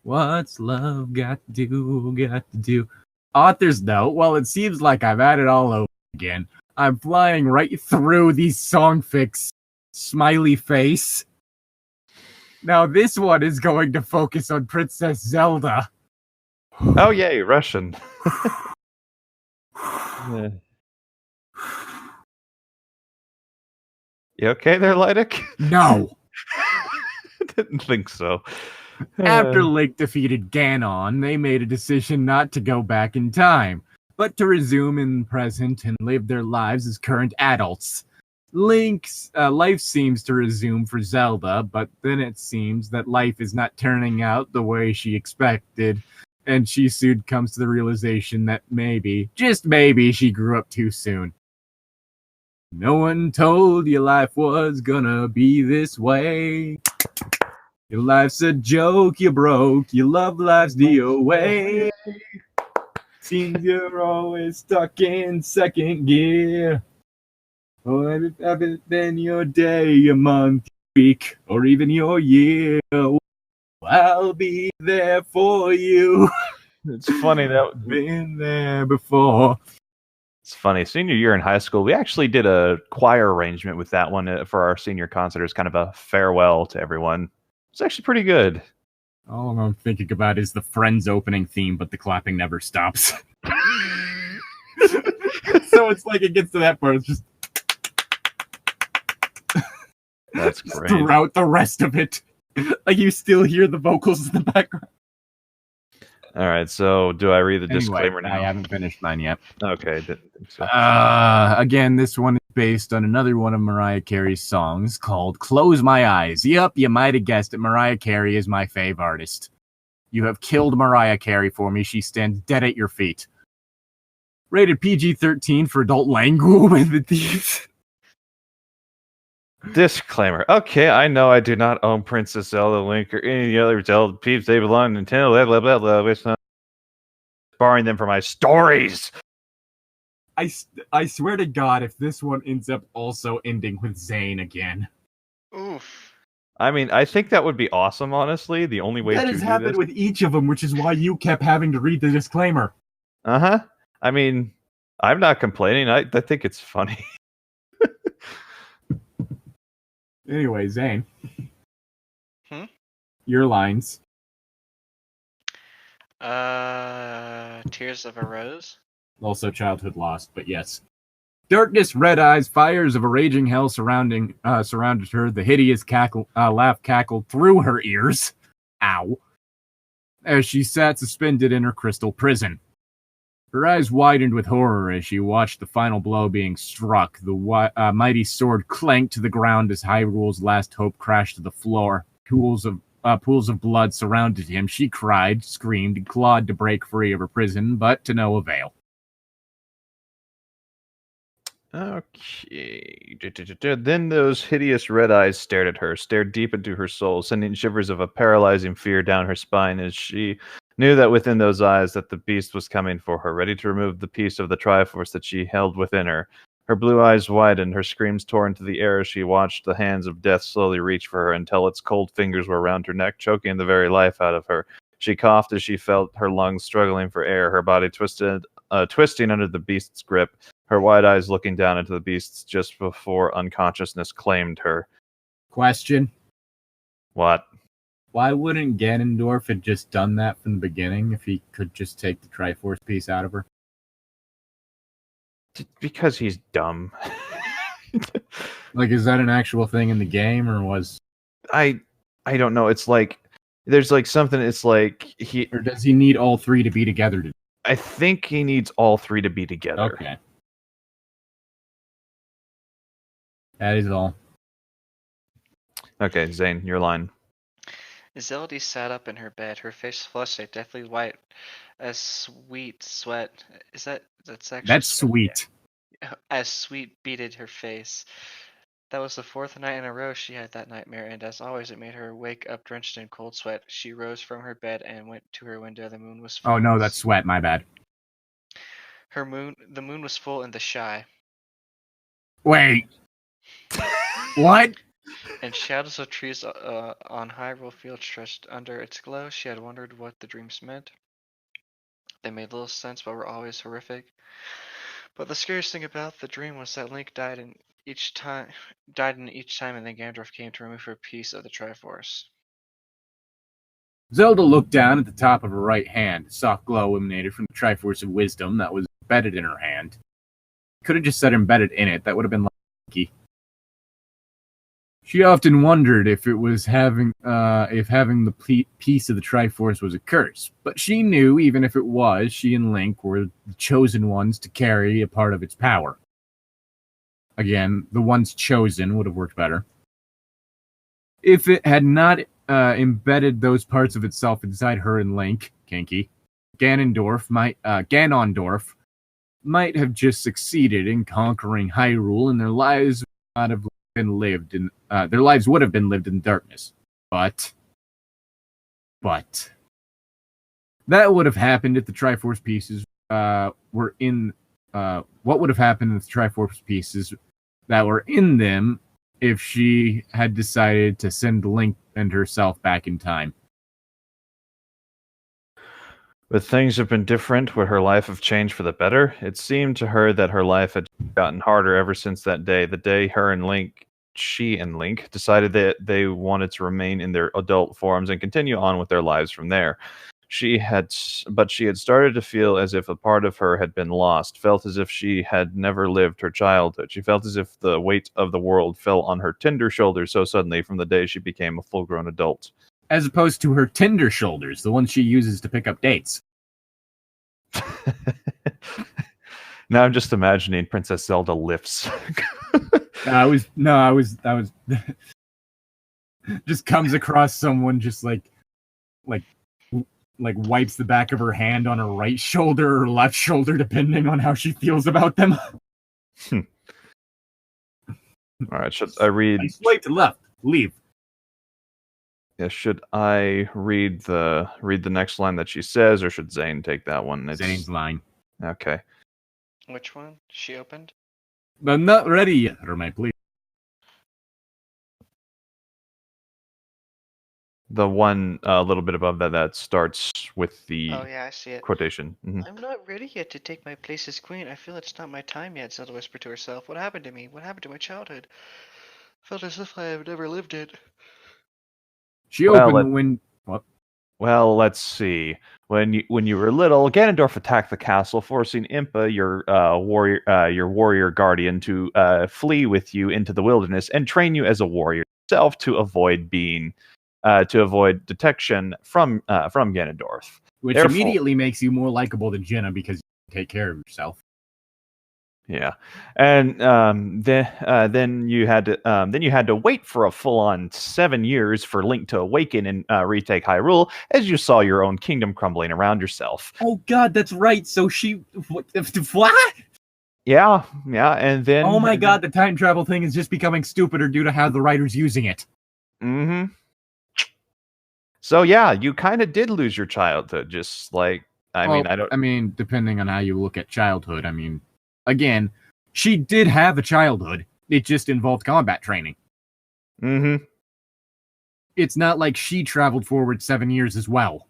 What's love got to do? Author's note, well, it seems like I've had it all over again. I'm flying right through these songfics. Smiley face. Now this one is going to focus on Princess Zelda. Oh, yay, Russian. Yeah. You okay there, Llytic? No. Didn't think so. After Link defeated Ganon, they made a decision not to go back in time, but to resume in the present and live their lives as current adults. Link's life seems to resume for Zelda, but then it seems that life is not turning out the way she expected, and she soon comes to the realization that maybe, just maybe, she grew up too soon. No one told you life was gonna be this way. Your life's a joke, you broke, your love life's DOA. Seems you're always stuck in second gear. Or have it been your day, your month, your week, or even your year? I'll be there for you. It's funny that Been there before. It's funny. Senior year in high school, we actually did a choir arrangement with that one for our senior concert. It was kind of a farewell to everyone. It's actually pretty good. All I'm thinking about is the Friends opening theme, but the clapping never stops. So it's like it gets to that part, it's just That's great. throughout the rest of it. Like you still hear the vocals in the background. All right, so do I read the disclaimer now? I haven't finished mine yet. Okay, didn't think so. Again, this one is based on another one of Mariah Carey's songs called Close My Eyes. Yep, you might have guessed it. Mariah Carey is my fave artist. You have killed Mariah Carey for me. She stands dead at your feet. Rated PG-13 for adult language with the thieves. Disclaimer. Okay, I know I do not own Princess Zelda, Link, or any other Zelda peeps. They belong to Nintendo, blah, blah, blah, blah. It's not borrowing them for my stories. I swear to God, if this one ends up also ending with Zayn again. Oof. I mean, I think that would be awesome, honestly. The only way That to has do happened this. with each of them, which is why you kept having to read the disclaimer. Uh-huh. I mean, I'm not complaining. I think it's funny. Anyway, Zayn. Hmm? Your lines. Tears of a Rose. Also childhood lost, but yes. Darkness, red eyes, fires of a raging hell surrounded her. The hideous laugh cackled through her ears. Ow. As she sat suspended in her crystal prison. Her eyes widened with horror as she watched the final blow being struck. The mighty sword clanked to the ground as Hyrule's last hope crashed to the floor. Pools of blood surrounded him. She cried, screamed, and clawed to break free of her prison, but to no avail. Okay. Then those hideous red eyes stared at her, stared deep into her soul, sending shivers of a paralyzing fear down her spine as she knew that within those eyes that the beast was coming for her, ready to remove the piece of the Triforce that she held within her. Her blue eyes widened, her screams tore into the air as she watched the hands of death slowly reach for her until its cold fingers were around her neck, choking the very life out of her. She coughed as she felt her lungs struggling for air, her body twisting under the beast's grip, her wide eyes looking down into the beast's just before unconsciousness claimed her. Question. What? Why wouldn't Ganondorf have just done that from the beginning if he could just take the Triforce piece out of her? Because he's dumb. Like, is that an actual thing in the game, or was... I don't know. It's like, there's like something, it's like he... Or does he need all three to be together? I think he needs all three to be together. Okay. That is all. Okay, Zane, your line. Zelda sat up in her bed, her face flushed, a deathly white, as sweet sweat. That's actually That's sweet. as sweet beaded her face. That was the fourth night in a row she had that nightmare, and as always, it made her wake up drenched in cold sweat. She rose from her bed and went to her window. The moon was full. Oh no, that's sweat. My bad. The moon was full in the sky. Wait. What? And shadows of trees on Hyrule Field stretched under its glow. She had wondered what the dreams meant. They made little sense, but were always horrific. But the scariest thing about the dream was that Link died in each time, and then Ganondorf came to remove her piece of the Triforce. Zelda looked down at the top of her right hand. A soft glow emanated from the Triforce of Wisdom that was embedded in her hand. Could have just said embedded in it. That would have been lucky. She often wondered if having the piece of the Triforce was a curse, but she knew even if it was, she and Link were the chosen ones to carry a part of its power. Again, the ones chosen would have worked better. If it had not embedded those parts of itself inside her and Link, Kinky, Ganondorf might have just succeeded in conquering Hyrule, and their lives would have been lived in darkness. But that would have happened if the Triforce pieces were in. What would have happened if the Triforce pieces that were in them if she had decided to send Link and herself back in time? But things have been different. Would her life have changed for the better? It seemed to her that her life had gotten harder ever since that day. The day she and Link decided that they wanted to remain in their adult forms and continue on with their lives from there. She had started to feel as if a part of her had been lost, felt as if she had never lived her childhood. She felt as if the weight of the world fell on her tender shoulders so suddenly from the day she became a full-grown adult. As opposed to her Tinder shoulders, the ones she uses to pick up dates. Now I'm just imagining Princess Zelda lifts. I was just comes across someone just like wipes the back of her hand on her right shoulder or left shoulder, depending on how she feels about them. All right, should I read? Swipe to left. Leave. Yeah, should I read the next line that she says, or should Zane take that one? Zane's line. Okay. Which one? She opened? I'm not ready yet, or my please. The one a little bit above that starts with the Oh yeah, I see it. quotation. Mm-hmm. I'm not ready yet to take my place as queen. I feel it's not my time yet, Zelda whispered to herself. What happened to me? What happened to my childhood? Felt as if I have never lived it. She opened when... What? Well, let's see. When you were little, Ganondorf attacked the castle, forcing Impa, your warrior guardian, to flee with you into the wilderness and train you as a warrior yourself to avoid detection from Ganondorf. Which immediately makes you more likable than Jenna because you take care of yourself. Yeah, and then you had to wait for a full-on 7 years for Link to awaken and retake Hyrule, as you saw your own kingdom crumbling around yourself. Oh God, that's right. So she what? Yeah, and then... Oh my god, the time travel thing is just becoming stupider due to how the writer's using it. Mm-hmm. So yeah, you kind of did lose your childhood, just like... I mean, depending on how you look at childhood, I mean, again, she did have a childhood. It just involved combat training. Mm-hmm. It's not like she traveled forward 7 years as well.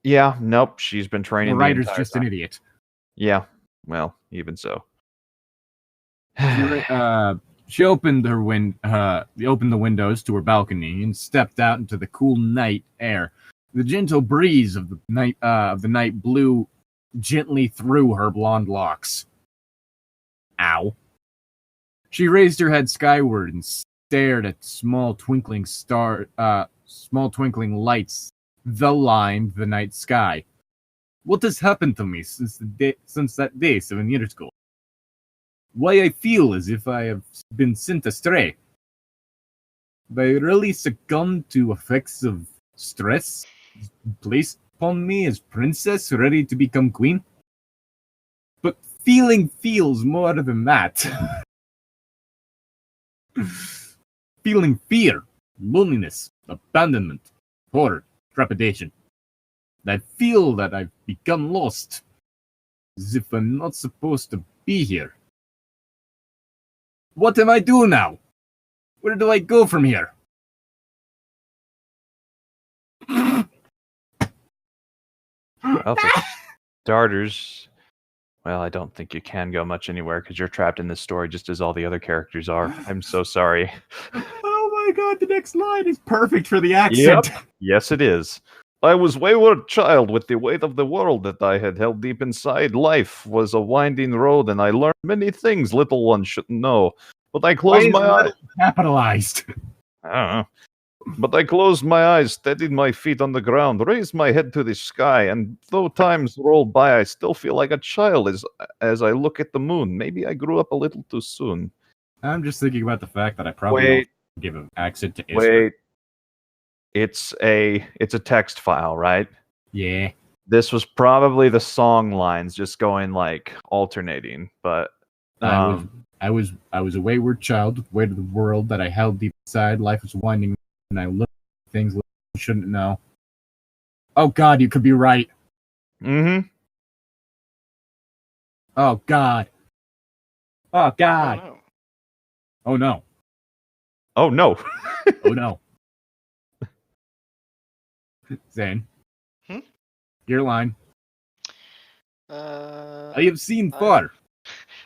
Yeah, nope, she's been training The the writer's entire just time. an idiot. Yeah, well, even so. She opened opened the windows to her balcony and stepped out into the cool night air. The gentle breeze of the night blew gently through her blonde locks. Ow. She raised her head skyward and stared at small twinkling lights that lined the night sky. What has happened to me since that day 7 years ago? Why I feel as if I have been sent astray? Have I really succumbed to effects of stress placed upon me as princess ready to become queen? But feeling feels more than that. Feeling fear, loneliness, abandonment, horror, trepidation. I feel that I've become lost, as if I'm not supposed to be here. What am I do now? Where do I go from here? Well, for starters, well, I don't think you can go much anywhere because you're trapped in this story just as all the other characters are. I'm so sorry. Oh my god, the next line is perfect for the accent. Yep. Yes, it is. I was wayward child with the weight of the world that I had held deep inside. Life was a winding road, and I learned many things little ones shouldn't know. But I Why closed is my eyes. little capitalized? I don't know. But I closed my eyes, steadied my feet on the ground, raised my head to the sky, and though times roll by, I still feel like a child as I look at the moon. Maybe I grew up a little too soon. I'm just thinking about the fact that I probably don't give an accent to Israel. Wait. It's a text file, right? Yeah. This was probably the song lines just going like alternating, but I was a wayward child with the weight of the world that I held deep inside. Life was winding, and I learned things I shouldn't know. Oh God, you could be right. Mm-hmm. Oh God. Oh God. Oh no. Oh no. Oh no. Oh no. Zane. Your line. I have seen far.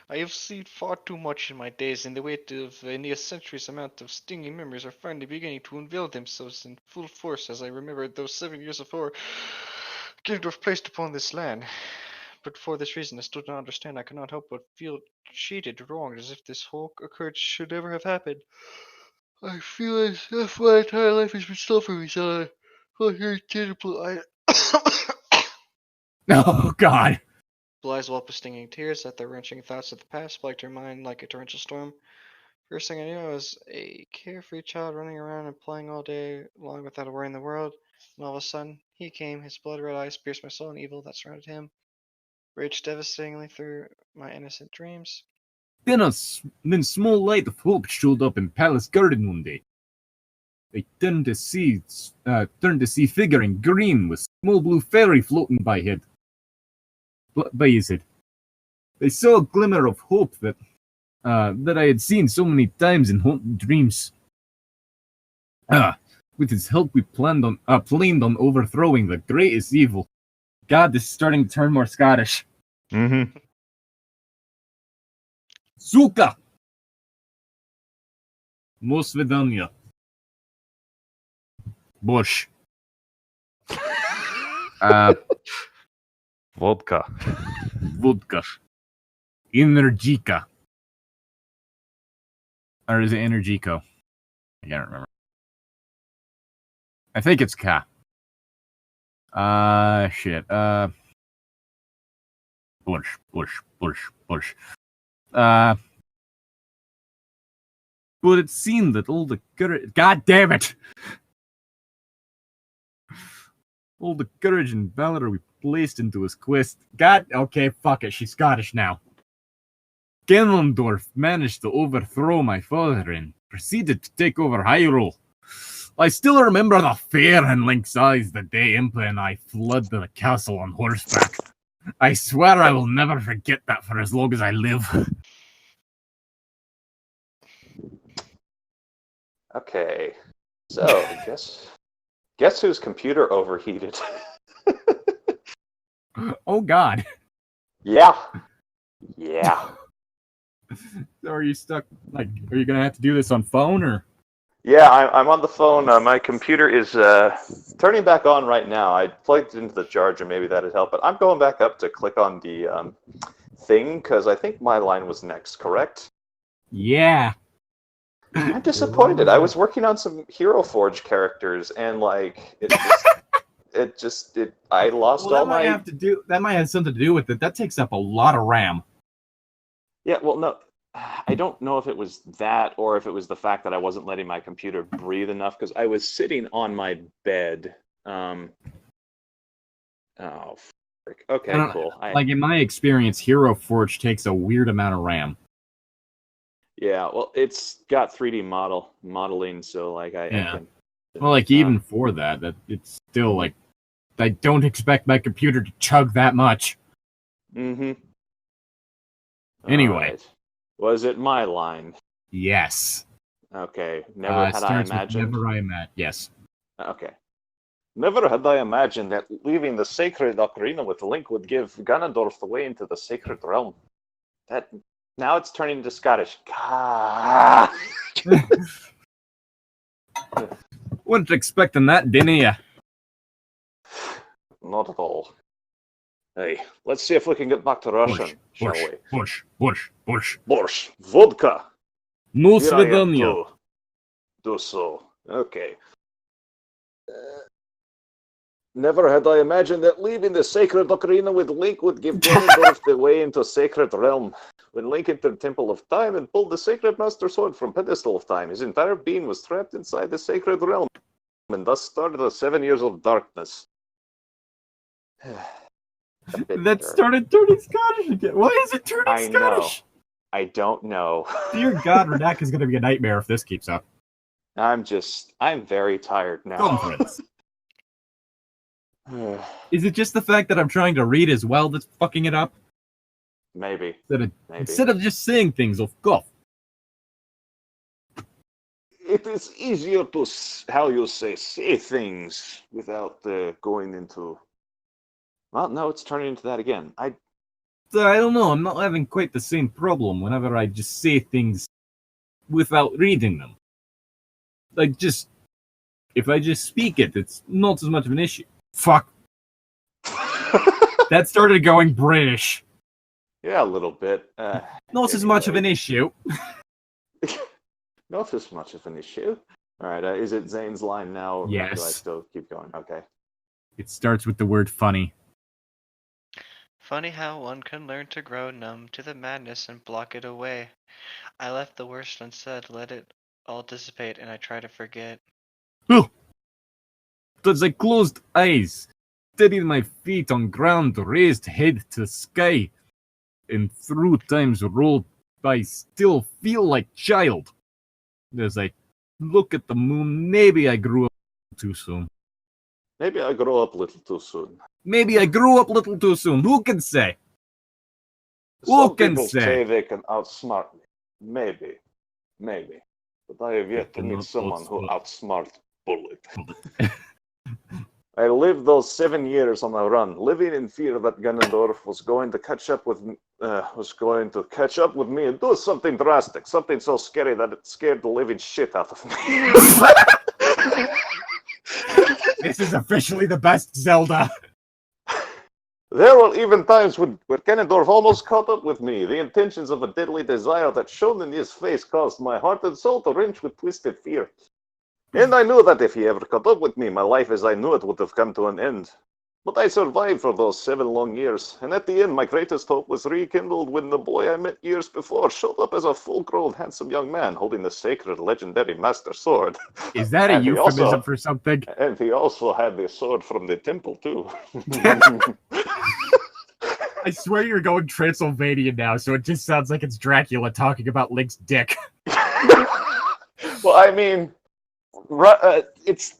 I have seen far too much in my days, and the weight of a near century's amount of stinging memories are finally beginning to unveil themselves in full force as I remember those 7 years of horror Gildorf placed upon this land. But for this reason, I still do not understand. I cannot help but feel cheated, wronged, as if this whole occurrence should never have happened. I feel as if my entire life has been suffering, so I feel very terrible. Oh God. Blue eyes well up with stinging tears at the wrenching thoughts of the past plagued her mind like a torrential storm. First thing I knew, I was a carefree child running around and playing all day long without a worry in the world. And all of a sudden, he came, his blood-red eyes pierced my soul and evil that surrounded him, raged devastatingly through my innocent dreams. Then small light of hope showed up in Palace Garden one day. I turned to see figure in green with small blue fairy floating by his head. I saw a glimmer of hope that I had seen so many times in haunted dreams. With his help, we planned on overthrowing the greatest evil. God, this is starting to turn more Scottish. Mm-hmm. Suka! Mosvedania. Bush. Vodka. Vodka. Energica. Or is it Energico? I can't remember. I think it's Ka. Shit. Bush. But it seemed that all the courage... God damn it! All the courage and valor we placed into his quest... God... Okay, fuck it. She's Scottish now. Ganondorf managed to overthrow my father and proceeded to take over Hyrule. I still remember the fear in Link's eyes the day Impa and I flooded the castle on horseback. I swear I will never forget that for as long as I live. Okay, so guess whose computer overheated? Oh God. Yeah. So are you stuck, like, are you gonna have to do this on phone or? Yeah, I'm on the phone. My computer is turning back on right now. I plugged it into the charger. Maybe that'd help. But I'm going back up to click on the thing because I think my line was next, correct? Yeah. I'm disappointed. I was working on some Hero Forge characters, and like I lost Well, all my. that might have something to do with it. That takes up a lot of RAM. Yeah, well, no, I don't know if it was that or if it was the fact that I wasn't letting my computer breathe enough because I was sitting on my bed. Oh, frick. Okay, cool. Like in my experience, Hero Forge takes a weird amount of RAM. Yeah, well, it's got 3D modeling, so like I can. Well, like even for that it's still like I don't expect my computer to chug that much. Mm-hmm. Anyway, right. Was it my line? Yes. Okay. Never had I imagined. Yes. Okay. Never had I imagined that leaving the sacred ocarina with Link would give Ganondorf the way into the sacred realm. That now it's turning to Scottish. Wasn't expecting that, didn't you? Not at all. Hey, let's see if we can get back to Russian, shall we? Bush. Borscht, vodka. No Here I am svidanya. to do so. Okay. Never had I imagined that leaving the sacred ocarina with Link would give Ganondorf the way into sacred realm. When Link entered Temple of Time and pulled the sacred Master Sword from Pedestal of Time, his entire being was trapped inside the sacred realm, and thus started the 7 years of darkness. That started turning Scottish again. Why is it turning Scottish? I don't know. Dear God, Redak is going to be a nightmare if this keeps up. I'm very tired now. Conference. Is it just the fact that I'm trying to read as well that's fucking it up? Maybe. Instead of just saying things, of course. It is easier to, say things without going into... Well, no, it's turning into that again. I don't know, I'm not having quite the same problem whenever I just say things without reading them. Like, if I just speak it, it's not as much of an issue. Fuck. That started going British. Yeah, a little bit. Not as much of an issue. Not as much of an issue. All right, is it Zane's line now? Or yes. Do I still keep going? Okay. It starts with the word funny. Funny how one can learn to grow numb to the madness and block it away. I left the worst unsaid, let it all dissipate, and I try to forget. Oh! As I closed eyes, steadied my feet on ground, raised head to the sky, and through times rolled by, still feel like child. As I look at the moon, maybe I grew up too soon. Maybe I grew up a little too soon. Maybe I grew up a little too soon. Who can say? Some people say they can outsmart me. Maybe. But I have yet to meet someone who outsmarts Bullet. I lived those 7 years on a run, living in fear that Ganondorf was going to catch up with me and do something drastic, something so scary that it scared the living shit out of me. This is officially the best Zelda. There were even times where Ganondorf almost caught up with me. The intentions of a deadly desire that shone in his face caused my heart and soul to wrench with twisted fear. And I knew that if he ever caught up with me, my life as I knew it would have come to an end. But I survived for those 7 long years, and at the end my greatest hope was rekindled when the boy I met years before showed up as a full-grown, handsome young man holding the sacred, legendary Master Sword. Is that a euphemism for something? And he also had the sword from the temple, too. I swear you're going Transylvania now, so it just sounds like it's Dracula talking about Link's dick. Well, I mean, it's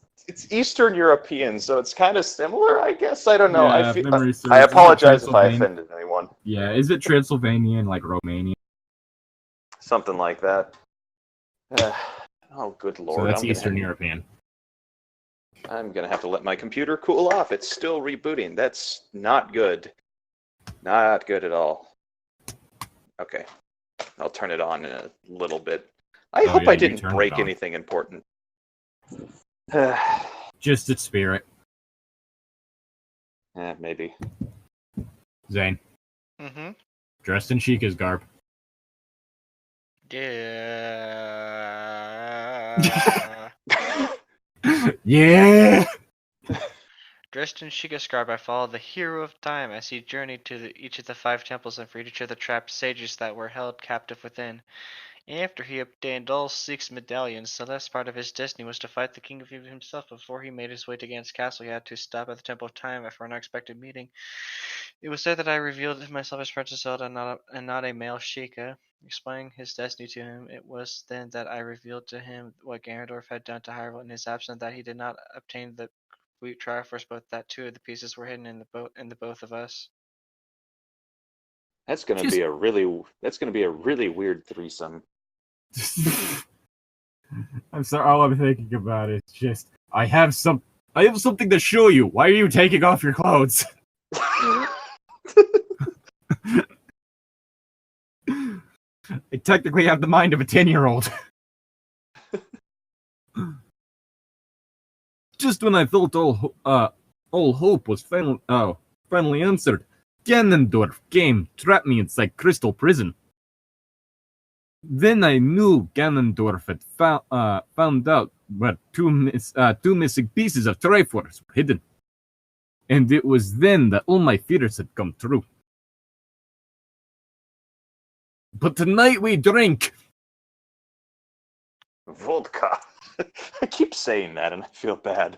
Eastern European, so it's kind of similar, I guess. I don't know. Yeah, memory serves. I Is it apologize if I Transylvania? offended anyone. Yeah, is it Transylvanian like Romania? Something like that. Oh, good lord! So that's Eastern European. I'm gonna have to let my computer cool off. It's still rebooting. That's not good. Not good at all. Okay, I'll turn it on in a little bit. I hope yeah, I you didn't turned it break on. anything important. Just its spirit. Maybe. Zane, Mm-hmm. dressed in Chica's garb. Yeah. Yeah! Dressed in Sheikah's garb, I followed the hero of time as he journeyed to each of the 5 temples and freed each of the trapped sages that were held captive within. After he obtained all 6 medallions, the last part of his destiny was to fight the King of Evil himself. Before he made his way to Gan's castle, he had to stop at the Temple of Time for an unexpected meeting. It was there that I revealed myself as Princess Zelda and not a male Sheikah. Explaining his destiny to him, it was then that I revealed to him what Ganondorf had done to Hyrule in his absence, that he did not obtain the complete Triforce, but that 2 of the pieces were hidden in the both of us. That's gonna be a really weird threesome. I'm sorry, all I'm thinking about is just, I have something to show you. Why are you taking off your clothes? I technically have the mind of a 10-year-old. Just when I felt all hope was finally answered, Ganondorf came, trapped me inside Crystal Prison. Then I knew Ganondorf had found out where two missing pieces of Triforce were hidden. And it was then that all my fears had come true. But tonight we drink. Vodka. I keep saying that and I feel bad.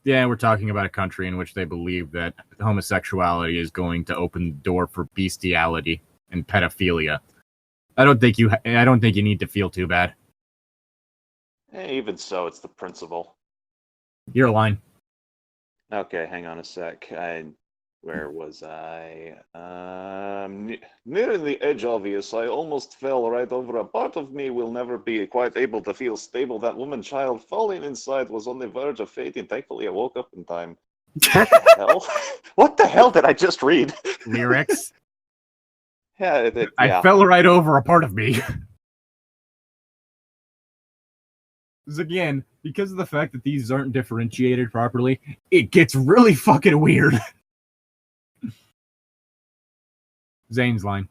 Yeah, we're talking about a country in which they believe that homosexuality is going to open the door for bestiality and pedophilia. I don't think you need to feel too bad. Even so, it's the principle. Your line. Okay, hang on a sec. Where was I? Nearing the edge, obvious. I almost fell right over. A part of me will never be quite able to feel stable. That woman child falling inside was on the verge of fading. Thankfully, I woke up in time. What the hell? What the hell did I just read? Lyrics. Yeah, I fell right over a part of me. Again, because of the fact that these aren't differentiated properly, it gets really fucking weird. Zane's line.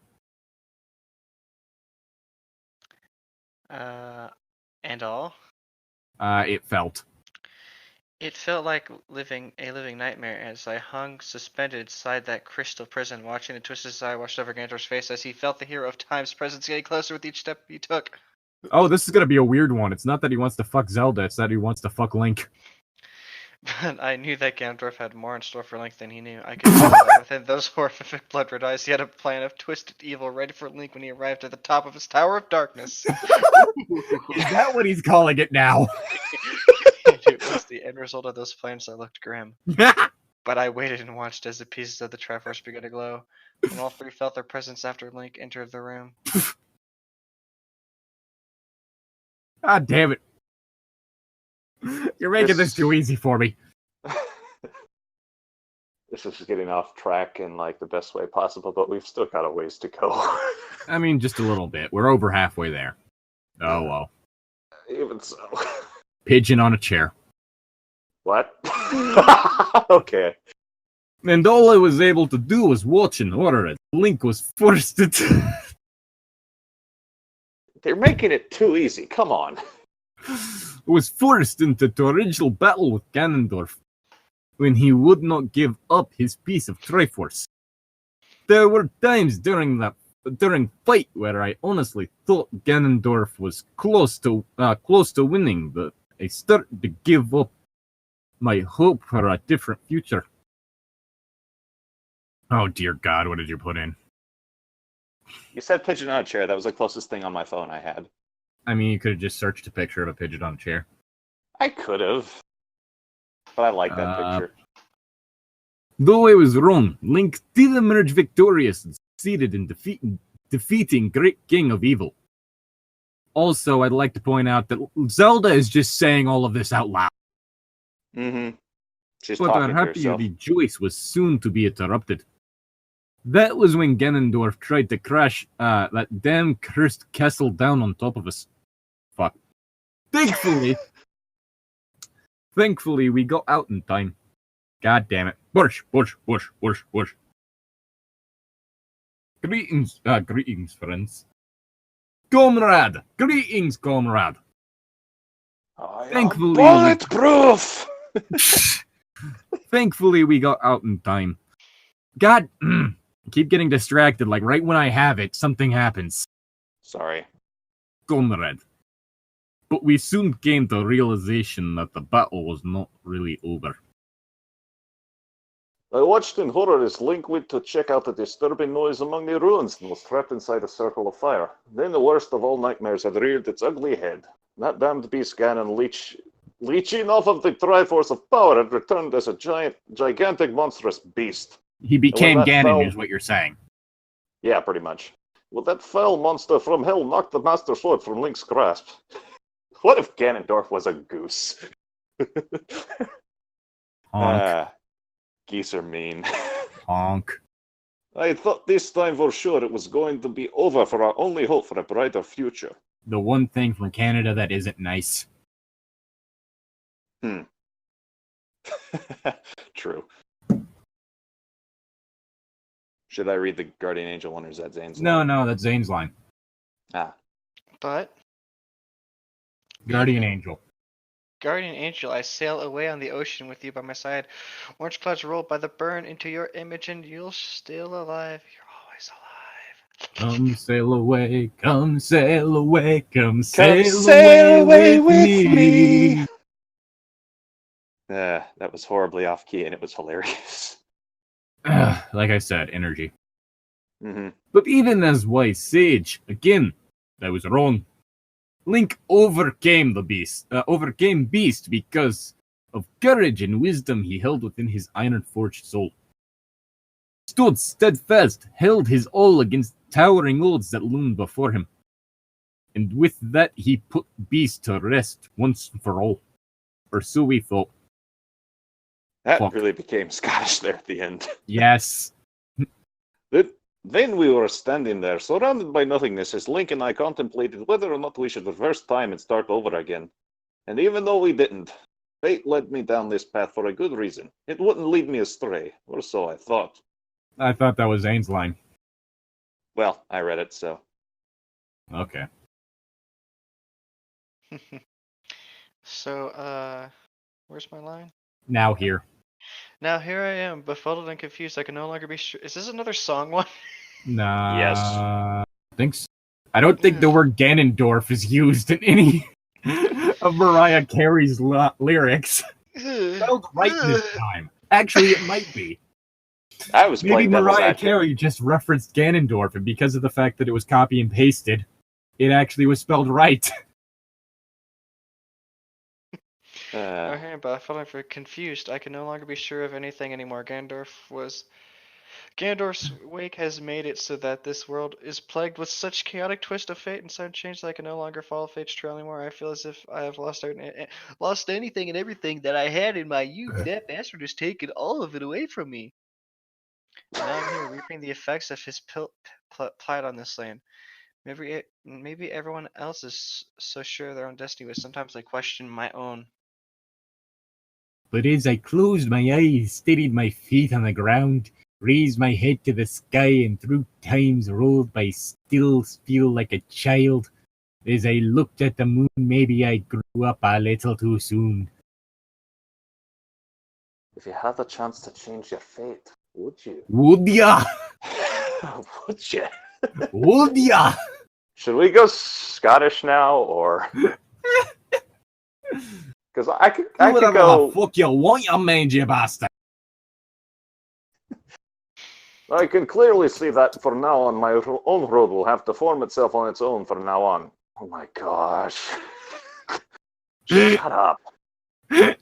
And all? It felt. It felt like a living nightmare as I hung suspended inside that crystal prison, watching the twisted eye washed over Ganondorf's face as he felt the hero of time's presence getting closer with each step he took. Oh, this is gonna be a weird one. It's not that he wants to fuck Zelda, it's that he wants to fuck Link. But I knew that Ganondorf had more in store for Link than he knew. I could tell that within those horrific blood-red eyes, he had a plan of twisted evil ready for Link when he arrived at the top of his Tower of Darkness. Is that what he's calling it now? It was the end result of those plans that looked grim. But I waited and watched as the pieces of the Triforce began to glow, and all 3 felt their presence after Link entered the room. God damn it. You're making this too easy for me. This is getting off track in like the best way possible, but we've still got a ways to go. I mean, just a little bit. We're over halfway there. Oh, well. Even so. Pigeon on a chair. What? Okay. And all I was able to do was watch and order it. Link was forced to... They're making it too easy. Come on. was forced into torrential battle with Ganondorf when he would not give up his piece of Triforce. There were times during fight where I honestly thought Ganondorf was close to winning, but I started to give up my hope for a different future. Oh dear God, what did you put in? You said pigeon on a chair. That was the closest thing on my phone I had. I mean, you could have just searched a picture of a pigeon on a chair. I could have. But I like that picture. Though I was wrong, Link did emerge victorious and succeeded in defeating Great King of Evil. Also, I'd like to point out that Zelda is just saying all of this out loud. Mm-hmm. She's But our talking to happy herself. rejoice was soon to be interrupted. That was when Ganondorf tried to crash that damn cursed castle down on top of us. Fuck. Thankfully, we got out in time. God damn it. Bush. Greetings, friends. Comrade! Greetings, comrade! I Thankfully, bulletproof! Thankfully, we got out in time. God, I keep getting distracted. Like, right when I have it, something happens. Sorry. Comrade. But we soon came to realization that the battle was not really over. I watched in horror as Link went to check out the disturbing noise among the ruins and was trapped inside a circle of fire. Then the worst of all nightmares had reared its ugly head. That damned beast Ganon leeching off of the Triforce of Power had returned as a gigantic, monstrous beast. He became Ganon, is what you're saying. Yeah, pretty much. Well, that foul monster from hell knocked the Master Sword from Link's grasp. What if Ganondorf was a goose? Honk. Geese are mean. Honk. I thought this time for sure it was going to be over for our only hope for a brighter future. The one thing from Canada that isn't nice. True. Should I read the Guardian Angel one, or is that Zane's line? No, that's Zane's line. But Guardian Angel. Guardian Angel, I sail away on the ocean with you by my side. Orange clouds roll by the burn into your image, and you're still alive. You're always alive. Come sail away, come sail away, come Sail away with me. That was horribly off key, and it was hilarious. Like I said, energy. Mm-hmm. But even as wise sage, again, I was wrong. Link overcame Beast because of courage and wisdom he held within his iron-forged soul. Stood steadfast, held his all against towering odds that loomed before him. And with that, he put Beast to rest once and for all. Or so we thought. That Fuck. really became Scottish there at the end. Yes. Then we were standing there, surrounded by nothingness, as Link and I contemplated whether or not we should reverse time and start over again. And even though we didn't, fate led me down this path for a good reason. It wouldn't lead me astray, or so I thought. I thought that was Zane's line. Well, I read it, so. Okay. So, where's my line? Now here. Now here I am, befuddled and confused. I can no longer be sure. Is this another song one? Nah. Yes. I think so. I don't think the word Ganondorf is used in any of Mariah Carey's lyrics. Spelled right this time. Actually, it might be. I was Maybe playing devil's Mariah advocate. Carey just referenced Ganondorf, and because of the fact that it was copy and pasted, it actually was spelled right. Okay, but I felt like confused. I can no longer be sure of anything anymore. Ganondorf's wake has made it so that this world is plagued with such chaotic twist of fate and sudden change that I can no longer follow fate's trail anymore. I feel as if I have lost anything and everything that I had in my youth. That bastard has taken all of it away from me. And now I'm here reaping the effects of his plight on this land. Maybe everyone else is so sure of their own destiny, but sometimes I question my own. But as I closed my eyes, steadied my feet on the ground, raised my head to the sky, and through times rolled by, still feel like a child. As I looked at the moon, maybe I grew up a little too soon. If you had the chance to change your fate, would you? Would ya? Would you? Would ya? Should we go Scottish now, or? Because I could Whatever go. the fuck you want, you mangy bastard. I can clearly see that from now on, my own road will have to form itself on its own from now on. Oh my gosh. Shut up.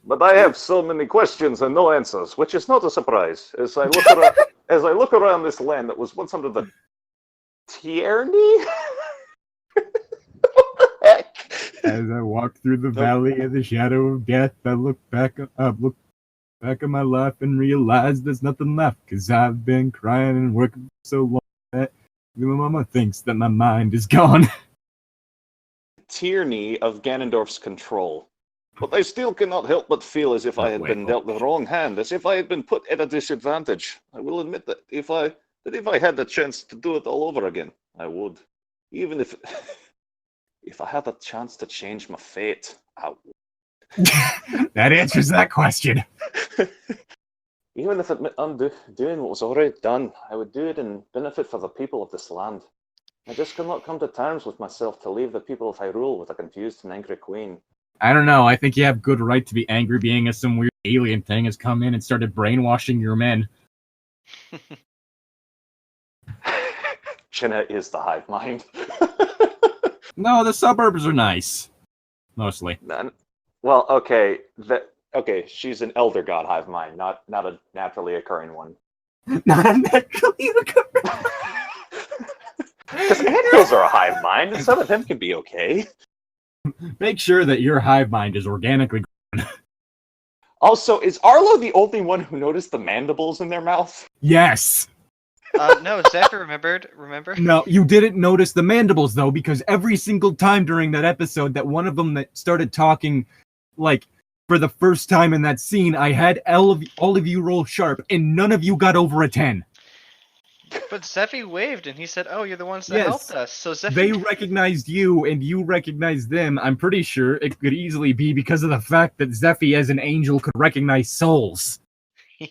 But I have so many questions and no answers, which is not a surprise. As I look around this land that was once under the tyranny? What the heck? As I walk through the valley of the shadow of death, I look back at my life and realize there's nothing left, because I've been crying and working for so long that my mama thinks that my mind is gone. Tyranny of Ganondorf's control. But I still cannot help but feel as if I had been dealt the wrong hand, as if I had been put at a disadvantage. I will admit that if I had the chance to do it all over again, I would. Even if I had the chance to change my fate, I would. That answers that question. Even if it meant undoing what was already done, I would do it in benefit for the people of this land. I just could not come to terms with myself to leave the people of Hyrule with a confused and angry queen. I don't know. I think you have good right to be angry, being as some weird alien thing has come in and started brainwashing your men. Jenna is the hive mind. No, the suburbs are nice. Mostly. Well, okay. She's an elder god hive mind, not a naturally occurring one. Not a naturally occurring. Because animals are a hive mind, and some of them can be okay. Make sure that your hive mind is organically grown. Also, is Arlo the only one who noticed the mandibles in their mouth? Yes. No, Zephyr remember? No, you didn't notice the mandibles, though, because every single time during that episode that one of them that started talking, like, for the first time in that scene, I had all of you roll sharp, and none of you got over a 10. But Zeffy waved, and he said, "Oh, you're the ones that helped us." So Zeffy... They recognized you, and you recognized them. I'm pretty sure it could easily be because of the fact that Zeffy, as an angel, could recognize souls. But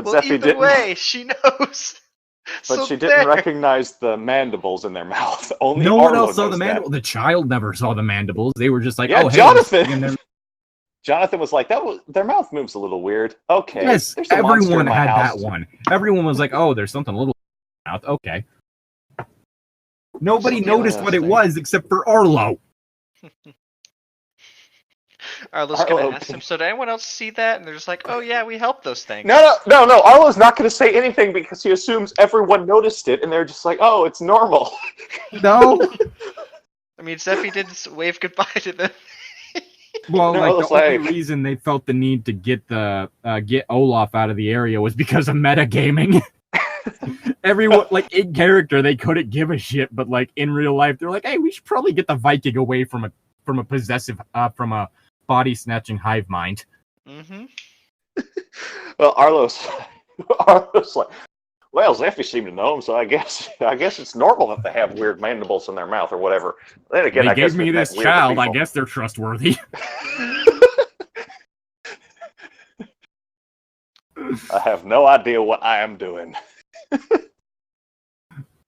well, Zeffy either didn't. way, she knows. But So she didn't there. recognize the mandibles in their mouth. Only No one Arlo else saw knows the that. mandibles. The child never saw the mandibles. They were just like, Yeah, "Oh, hey, Jonathan." Jonathan was like, their mouth moves a little weird. Okay. Yes, there's a monster everyone in my had house. that one. Everyone was like, "Oh, there's something a little in my mouth." Okay. Nobody noticed what it was except for Arlo. Arlo's gonna ask him, so did anyone else see that? And they're just like, "Oh yeah, we helped those things." No. Arlo's not going to say anything because he assumes everyone noticed it, and they're just like, "Oh, it's normal." No. I mean, Zeffy did wave goodbye to them. Well, No, the only reason they felt the need to get Olaf out of the area was because of metagaming. Everyone, like, in character, they couldn't give a shit, but like in real life, they're like, "Hey, we should probably get the Viking away from a body snatching hive mind." Mm-hmm. Well, Arlo's like, "Well, Zeffy seemed to know him, so I guess it's normal that they have weird mandibles in their mouth or whatever." Then again, They I guess gave me this child. I guess they're trustworthy. I have no idea what I am doing.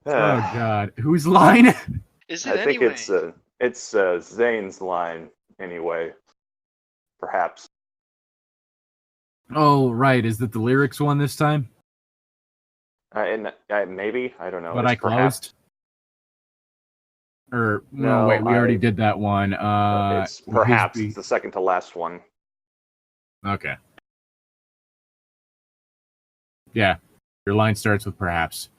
Oh God, whose line? Is it I think anyway? it's Zane's line anyway. Perhaps. Oh right, is it the lyrics one this time? Maybe, I don't know. But It's I closed. Or No, wait, we already did that one. it's perhaps. It's the second to last one. Okay. Yeah, your line starts with perhaps.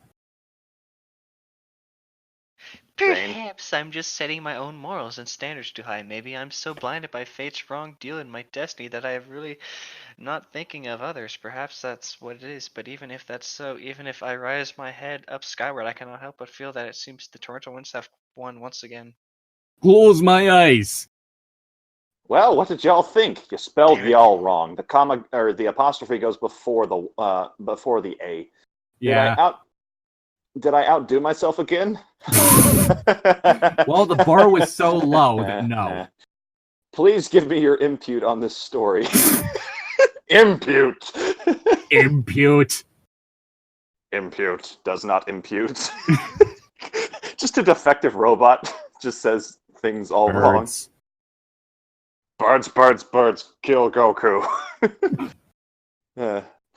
Perhaps I'm just setting my own morals and standards too high. Maybe I'm so blinded by fate's wrong deal in my destiny that I have really not thinking of others. Perhaps that's what it is. But even if that's so, even if I rise my head up skyward, I cannot help but feel that it seems the torrential winds have won once again. Close my eyes. Well, what did y'all think? You spelled y'all wrong. The comma or the apostrophe goes before the A. Yeah. Did I outdo myself again? Well, the bar was so low that no. Please give me your impute on this story. Impute. Impute. Impute does not impute. Just a defective robot just says things all wrong. Birds, kill Goku.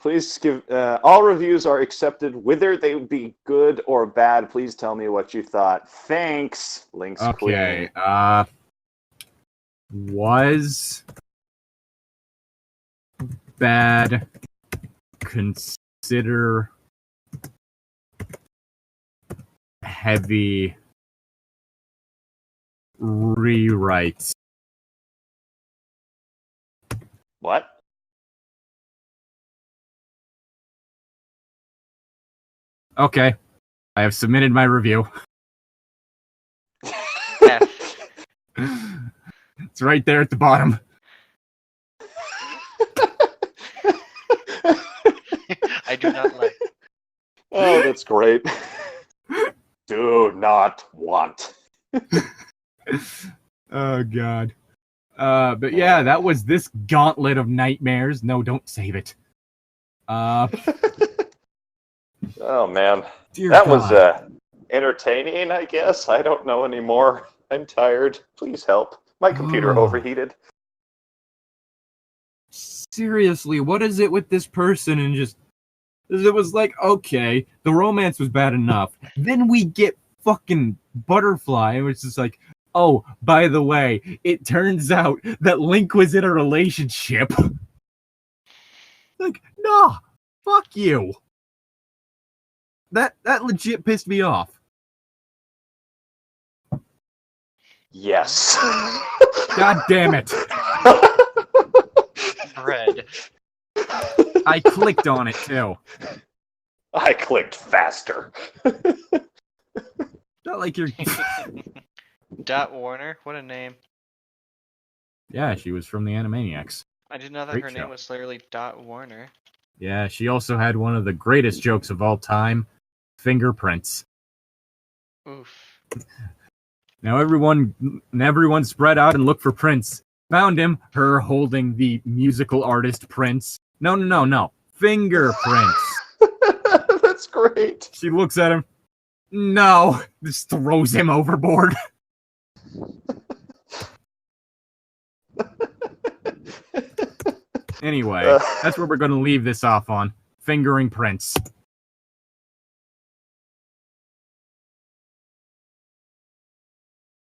Please give all reviews are accepted, whether they be good or bad. Please tell me what you thought. Thanks, Link's Okay. Queen. Was bad. Consider heavy rewrites. What? Okay. I have submitted my review. F. It's right there at the bottom. I do not like. Oh, that's great. Do not want. Oh, God. But yeah, that was this gauntlet of nightmares. No, don't save it. Oh, man. Dear That God. was entertaining, I guess. I don't know anymore. I'm tired. Please help. My computer Oh. overheated. Seriously, what is it with this person? And just, it was like, okay, the romance was bad enough. Then we get fucking Butterfly, and it's just like, oh, by the way, it turns out that Link was in a relationship. Like, nah, fuck you. That legit pissed me off. Yes. God damn it. Bread. I clicked on it too. I clicked faster. Not like you're. Dot Warner. What a name. Yeah, she was from the Animaniacs. I didn't know that Great her show. name was literally Dot Warner. Yeah, she also had one of the greatest jokes of all time, fingerprints. Oof. Now everyone spread out and looked for Prince. Found him, her holding the musical artist Prince. No. Fingerprints. That's great. She looks at him. No. Just throws him overboard. Anyway, that's where we're going to leave this off on. Fingering Prince.